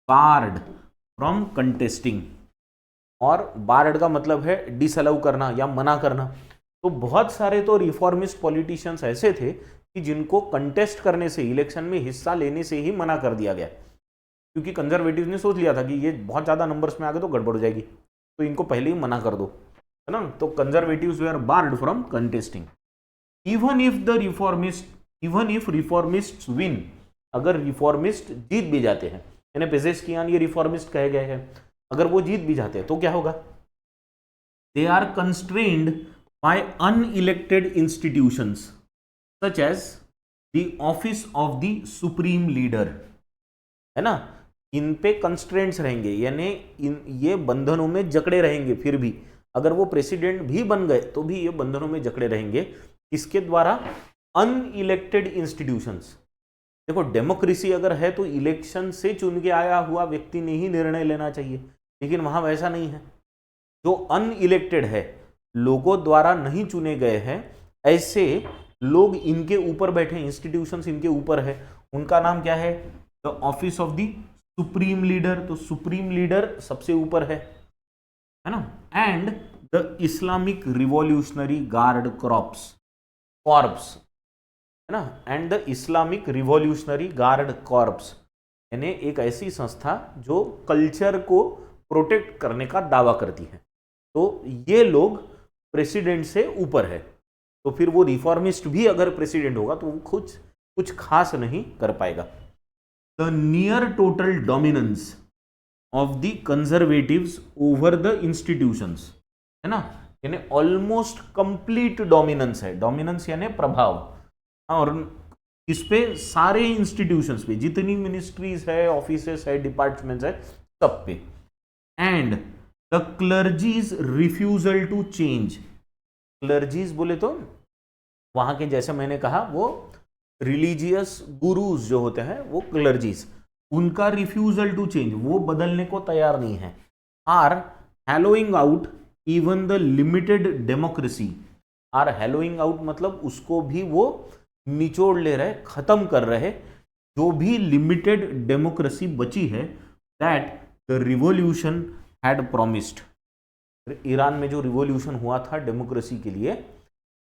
barred from contesting, और बार्ड का मतलब है डिसअलाउ करना या मना करना। तो बहुत सारे तो रिफॉर्मिस्ट पॉलिटिशियंस ऐसे थे कि जिनको कंटेस्ट करने से, इलेक्शन में हिस्सा लेने से ही मना कर दिया गया, क्योंकि कंजर्वेटिव ने सोच लिया था कि ये बहुत ज्यादा नंबर्स में आ गए तो गड़बड़ हो जाएगी, तो इनको पहले ही मना कर दो, है ना। तो conservatives were barred from contesting. Even if reformists win, अगर रिफॉर्मिस्ट जीत भी जाते हैं, यानी पेजेश्कियान ये रिफॉर्मिस्ट कहे गए हैं, अगर वो जीत भी जाते हैं तो क्या होगा? They are constrained by unelected institutions such as the office of the supreme leader, है ना। इन पे कंस्ट्रेंट्स रहेंगे, यानी ये बंधनों में जकड़े रहेंगे। फिर भी अगर वो प्रेसिडेंट भी बन गए तो भी ये बंधनों में जकड़े रहेंगे। किसके द्वारा? Unelected institutions. देखो, डेमोक्रेसी अगर है तो इलेक्शन से चुन के आया हुआ व्यक्ति ने ही निर्णय लेना चाहिए, लेकिन वहां वैसा नहीं है। जो अनइलेक्टेड है, लोगों द्वारा नहीं चुने गए हैं, ऐसे लोग इनके ऊपर बैठे, इंस्टीट्यूशंस इनके ऊपर है। उनका नाम क्या है? The office of the supreme leader. तो सुप्रीम लीडर सबसे ऊपर है ना। And the Islamic revolutionary guard corps, है ना। And the Islamic revolutionary guard corps, यानी एक ऐसी संस्था जो कल्चर को प्रोटेक्ट करने का दावा करती है। तो ये लोग प्रेसिडेंट से ऊपर है। तो फिर वो रिफॉर्मिस्ट भी अगर प्रेसिडेंट होगा तो वो कुछ खास नहीं कर पाएगा। The near total dominance of the conservatives over the institutions, है ना, यानी ऑलमोस्ट कंप्लीट डोमिनेंस है। डोमिनेंस यानी प्रभाव, और इस पे सारे इंस्टीट्यूशंस पे, जितनी मिनिस्ट्रीज है, ऑफिसेस है, डिपार्टमेंट्स है, सब पे। And the clergy's refusal to change. Clergy's बोले तो वहां के, जैसे मैंने कहा, वो रिलीजियस गुरुज जो होते हैं वो क्लर्जीज, उनका रिफ्यूजल टू चेंज, वो बदलने को तैयार नहीं है। Are hollowing out even the limited democracy. Are hollowing out मतलब उसको भी वो निचोड़ ले रहे, खत्म कर रहे, जो भी लिमिटेड डेमोक्रेसी बची है, that the revolution had promised. Iran में जो रिवॉल्यूशन हुआ था डेमोक्रेसी के लिए,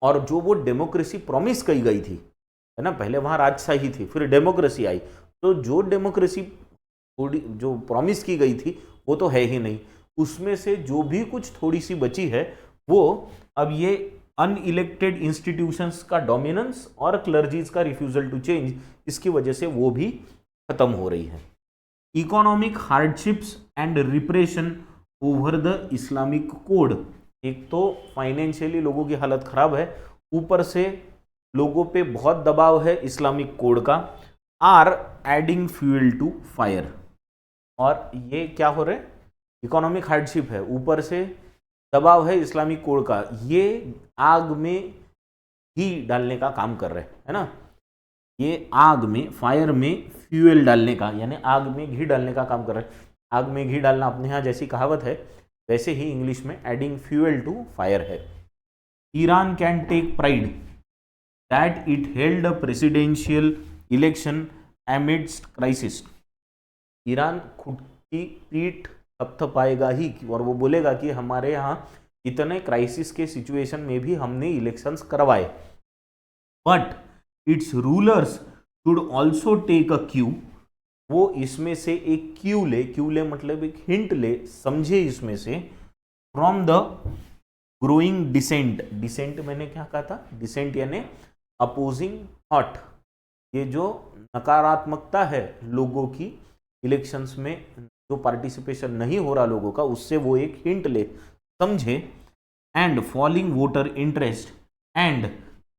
और जो वो डेमोक्रेसी प्रॉमिस की गई थी, है ना, पहले वहां राजशाही थी, फिर डेमोक्रेसी आई, तो जो डेमोक्रेसी थोड़ी जो प्रॉमिस की गई थी वो तो है ही नहीं। उसमें से जो भी कुछ थोड़ी सी बची है, वो अब ये अनइलेक्टेड इंस्टीट्यूशंस का डोमिनेंस और क्लर्जीज का रिफ्यूजल टू चेंज, इसकी वजह से वो भी खत्म हो रही है। Economic hardships and repression over the Islamic code. एक तो फाइनेंशियली लोगों की हालत खराब है, ऊपर से लोगों पे बहुत दबाव है इस्लामिक कोड का। Are adding fuel to fire, और ये क्या हो रहा है? इकोनॉमिक हार्डशिप है, ऊपर से दबाव है इस्लामिक कोड का, ये आग में घी डालने का काम कर रहे हैं, है ना। ये आग में, फायर में फ्यूल डालने का, यानी आग में घी डालने का काम कर रहे हैं। आग में घी डालना अपने यहाँ जैसी कहावत है, वैसे ही इंग्लिश में एडिंग फ्यूल टू फायर है। Iran can take pride that it held a presidential election amidst crisis. Iran खुद की पीठ थपथपाएगा ही, और वो बोलेगा कि हमारे यहाँ इतने क्राइसिस के सिचुएशन में भी हमने इलेक्शंस करवाए। But its rulers should also take a cue. वो इसमें से एक क्यू ले मतलब एक हिंट ले, समझे इसमें से, from the growing dissent. Dissent मैंने क्या कहा था? डिसेंट यानी अपोजिंग थॉट, ये जो नकारात्मकता है लोगों की इलेक्शंस में, जो पार्टिसिपेशन नहीं हो रहा लोगों का, उससे वो एक हिंट ले, समझे। And falling voter interest and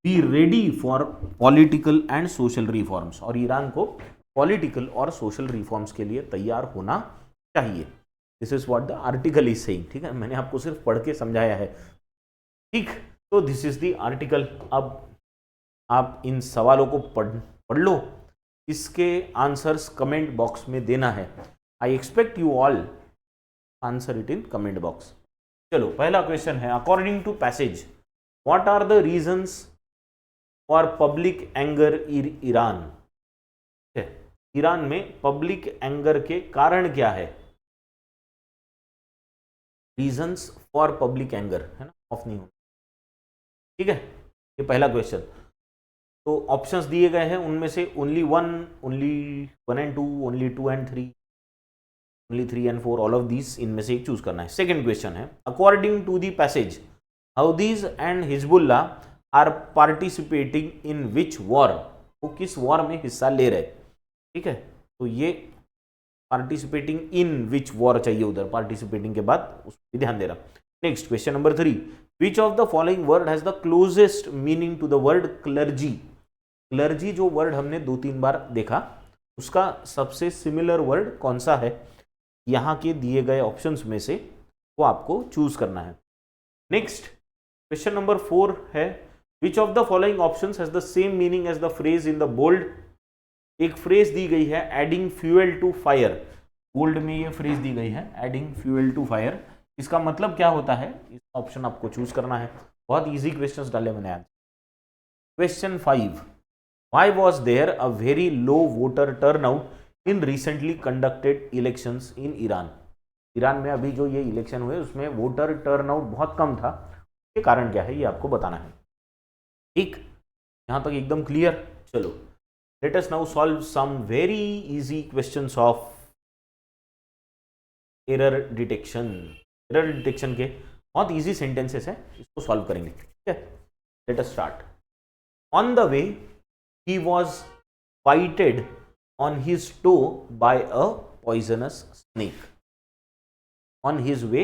be ready for political and social reforms, और ईरान को पॉलिटिकल और सोशल रिफॉर्म्स के लिए तैयार होना चाहिए। This is what the article is saying. ठीक है, मैंने आपको सिर्फ पढ़ के समझाया है। ठीक, तो दिस इज द आर्टिकल। अब आप इन सवालों को पढ़ लो, इसके आंसर्स कमेंट बॉक्स में देना है। I expect you all answer it in comment box. चलो, पहला क्वेश्चन है, according to passage what are the reasons for public anger in Iran. Iran में पब्लिक एंगर के कारण क्या है? रीजंस फॉर पब्लिक एंगर, है ना, ऑफ नहीं होना। ठीक है, ये पहला क्वेश्चन। तो ऑप्शंस दिए गए हैं, उनमें से only one and two, only 2 and 3, only 3 and 4, all of these, इनमें से एक चूज करना है। सेकेंड क्वेश्चन है, according to the passage Houthis and Hezbollah are participating in which war. वो किस वॉर में हिस्सा ले रहे? ठीक है, तो ये पार्टिसिपेटिंग इन विच वॉर चाहिए, उधर पार्टिसिपेटिंग के बाद उस पर ध्यान दे रहा। Next question number 3, which of the following word has the closest meaning to the word clergy. Clergy जो वर्ड हमने 2-3 बार देखा, उसका सबसे सिमिलर वर्ड कौन सा है? यहाँ के दिए गए ऑप्शंस में से वो आपको चूज करना है। नेक्स्ट क्वेश्चन नंबर 4 है, which of the following options has the same meaning as the phrase in the bold. एक फ्रेज दी गई है, adding fuel to fire. Bold में ये फ्रेज दी गई है, एडिंग फ्यूएल टू फायर। इसका मतलब क्या होता है? इस ऑप्शन आपको चूज करना है। बहुत इजी क्वेश्चंस डाले मैंने आज। Question 5, why was there a very low voter turnout in recently conducted elections in Iran. Iran में अभी जो ये इलेक्शन हुए उसमें वोटर टर्नआउट बहुत कम था, इसके कारण क्या है ये आपको बताना है। ठीक, यहां तक एकदम क्लियर। चलो, let us now solve some very easy questions of error detection. Error detection के बहुत इजी सेंटेंसेस हैं, इसको सॉल्व करेंगे। ठीक है, let us start. On the way he was bited on his toe by a poisonous snake. On his way,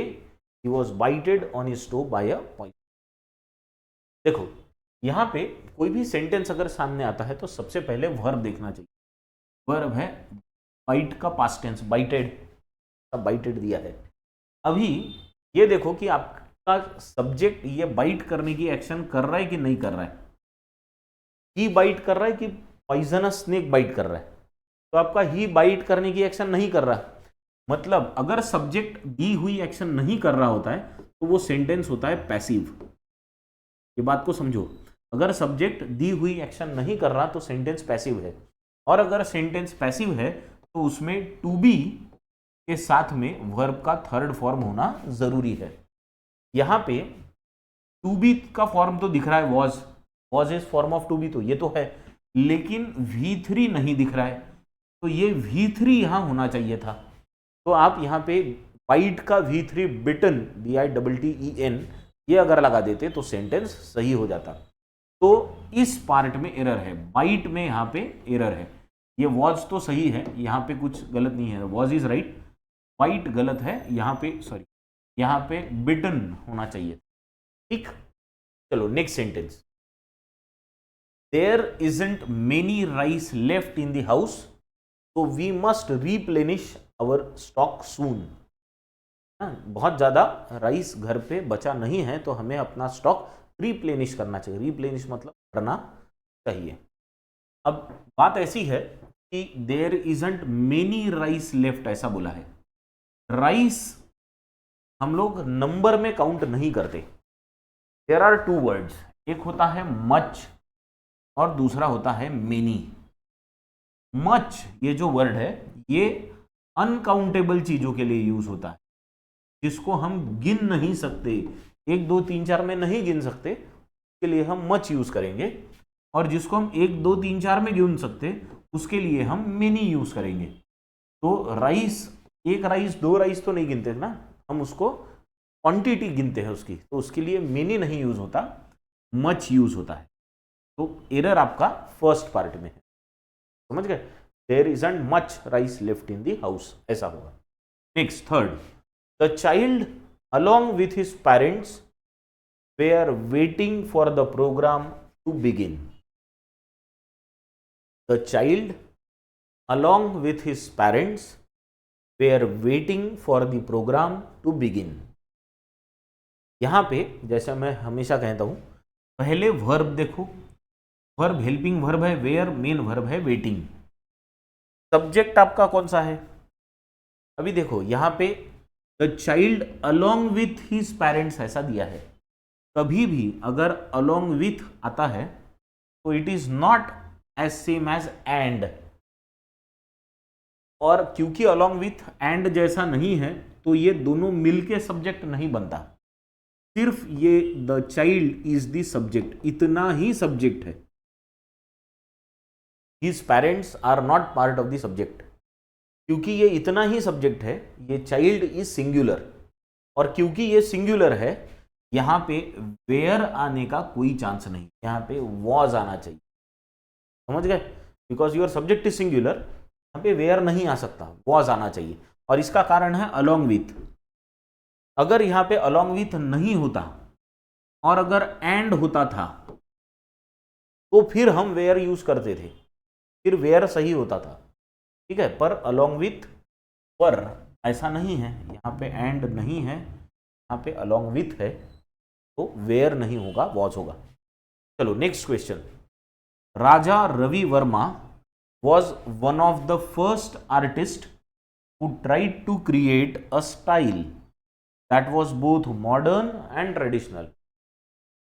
he was bited on his toe by a poison. देखो, यहां पे कोई भी सेंटेंस अगर सामने आता है तो सबसे पहले वर्ब देखना चाहिए। वर्ब है बाइट का पास्ट टेंस, बाइटेड का बाइटेड दिया है। अभी ये देखो कि आपका सब्जेक्ट ये बाइट करने की एक्शन कर रहा है कि नहीं कर रहा है। ही बाइट कर रहा है कि पॉइजनस स्नेक बाइट कर रहा है? तो आपका ही बाइट करने की एक्शन नहीं कर रहा। मतलब अगर सब्जेक्ट दी हुई एक्शन नहीं कर रहा होता है तो वो सेंटेंस होता है पैसिव। ये बात को समझो, अगर सब्जेक्ट दी हुई एक्शन नहीं कर रहा तो सेंटेंस पैसिव है, और अगर सेंटेंस पैसिव है तो उसमें टू बी के साथ में वर्ब का थर्ड फॉर्म होना जरूरी है। यहां पे टू बी का फॉर्म तो दिख रहा है, was is form of to be, तो ये तो है, लेकिन V3 नहीं दिख रहा है, तो ये V3 यहां होना चाहिए था। तो आप यहां पे बाइट का V3 बिटन, BITTEN, ये अगर लगा देते तो सेंटेंस सही हो जाता। तो इस पार्ट में एरर है, बाइट में यहां पे एरर है। ये वॉज तो सही है, यहां पे कुछ गलत नहीं है, वॉज इज राइट, बाइट गलत है, यहां पे सॉरी, यहां पे बिटन होना चाहिए। ठीक, चलो next sentence, there isn't many rice left in the house तो we must replenish our stock soon. बहुत ज्यादा राइस घर पे बचा नहीं है तो हमें अपना स्टॉक रिप्लेनिश करना चाहिए। रिप्लेनिश मतलब करना चाहिए। अब बात ऐसी है कि there isn't many rice left ऐसा बोला है। राइस हम लोग नंबर में काउंट नहीं करते। देयर आर टू वर्ड्स, एक होता है मच और दूसरा होता है मेनी। मच ये जो वर्ड है ये अनकाउंटेबल चीजों के लिए यूज होता है, जिसको हम गिन नहीं सकते, 1 2 3 4 में नहीं गिन सकते, उसके लिए हम मच यूज करेंगे, और जिसको हम 1 2 3 4 में गिन सकते उसके लिए हम मेनी यूज करेंगे। तो राइस, 1 राइस 2 राइस तो नहीं गिनते ना, हम उसको क्वांटिटी गिनते हैं उसकी, तो उसके लिए मेनी नहीं यूज होता, मच यूज होता है। तो एरर आपका फर्स्ट पार्ट में है। समझ गए, there isn't much rice left in the house, ऐसा होगा। Next third, the child along with his parents were waiting for the program to begin. The child along with his parents were waiting for the program to begin. यहां पे जैसा मैं हमेशा कहता हूं, पहले वर्ब देखो, वर्ब हेल्पिंग वर्ब है, वेयर मेन वर्ब है वेटिंग, सब्जेक्ट आपका कौन सा है? अभी देखो यहां पे the child along with his parents ऐसा दिया है, कभी भी अगर अलोंग विथ आता है तो it is not as same as and, और क्योंकि अलोंग विथ एंड जैसा नहीं है तो ये दोनों मिलके सब्जेक्ट नहीं बनता, सिर्फ ये the child is the subject, इतना ही सब्जेक्ट है, his parents are not part of the subject. क्योंकि ये इतना ही सब्जेक्ट है, ये चाइल्ड इज सिंगुलर, और क्योंकि ये सिंगुलर है यहां पे वेयर आने का कोई चांस नहीं, यहां पे वॉज आना चाहिए, समझ गए, because your subject is singular, यहां पे वेयर नहीं आ सकता, वॉज आना चाहिए, और इसका कारण है अलोंग विथ। अगर यहां पे अलोंग विथ नहीं होता और अगर एंड होता था तो फिर हम वेयर यूज करते थे, फिर वेयर सही होता था, ठीक है, पर अलोंग विथ पर ऐसा नहीं है, यहाँ पे एंड नहीं है, यहाँ पे अलोंग विथ है, तो वेयर नहीं होगा, वॉज होगा। चलो next question, Raja Ravi Varma was one of the first artist who tried to create a style that was both modern and traditional.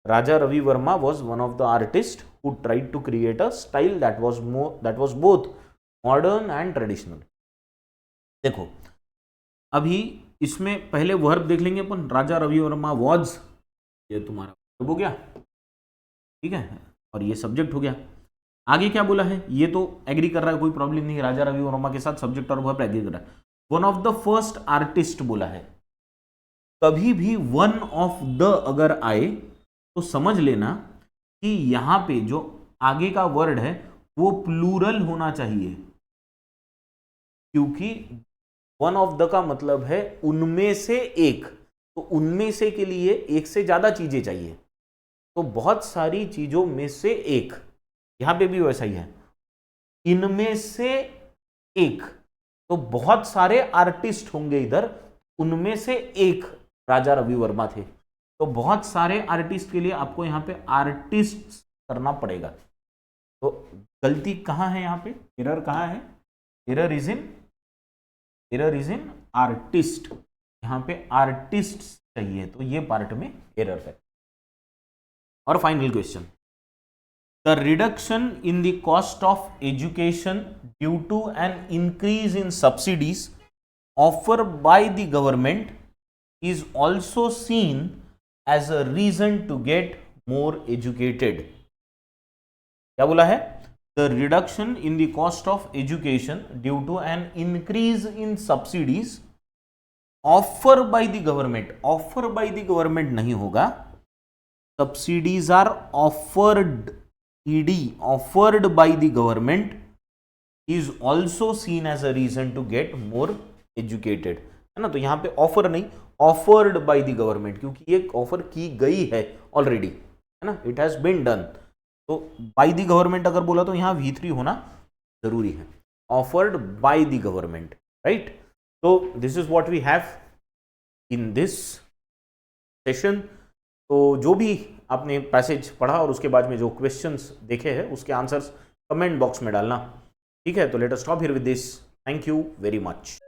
Raja Ravi Varma was one of the artist who tried to create a style that was both modern and traditional. देखो अभी इसमें पहले verb देख लेंगे अपन, Raja Ravi Varma was, ये तुम्हारा verb हो गया, ठीक है, और ये सब्जेक्ट हो गया। आगे क्या बोला है, ये तो एग्री कर रहा है, कोई प्रॉब्लम नहीं, राजा रवि वर्मा के साथ सब्जेक्ट और वर्ब एग्री कर रहा है। One of the first artist बोला है, कभी भी वन ऑफ द अगर आए तो समझ लेना कि यहां पे जो आगे का वर्ड है वो प्लूरल होना चाहिए, क्योंकि वन ऑफ द का मतलब है उनमें से एक, तो उनमें से के लिए एक से ज्यादा चीजें चाहिए, तो बहुत सारी चीजों में से एक, यहां पे भी वैसा ही है, इनमें से एक, तो बहुत सारे आर्टिस्ट होंगे इधर, उनमें से एक राजा रवि वर्मा थे, तो बहुत सारे आर्टिस्ट के लिए आपको यहां पे आर्टिस्ट करना पड़ेगा। तो गलती कहां है, यहां पे एरर कहां है, एरर इज इन आर्टिस्ट, यहां पे आर्टिस्ट चाहिए, तो ये पार्ट में एरर है। और final question, the reduction in the cost of education due to an increase in subsidies offer by the government is also seen as a reason to get more educated। क्या बोला है, the reduction in the cost of education due to an increase in subsidies offer by the government, offer by the government नहीं होगा, subsidies are offered, offered by the government is also seen as a reason to get more educated, है ना, तो यहां पे offer नहीं, offered by the government, क्योंकि ये ऑफर की गई है ऑलरेडी, है ना, इट हैज बीन डन, तो बाय द गवर्नमेंट अगर बोला तो यहां V3 होना जरूरी है, offered by the government, right. तो this is what we have in this session. तो जो भी आपने पैसेज पढ़ा और उसके बाद में जो क्वेश्चंस देखे हैं उसके आंसर्स कमेंट बॉक्स में डालना, ठीक है। तो let us stop here with this, thank you very much.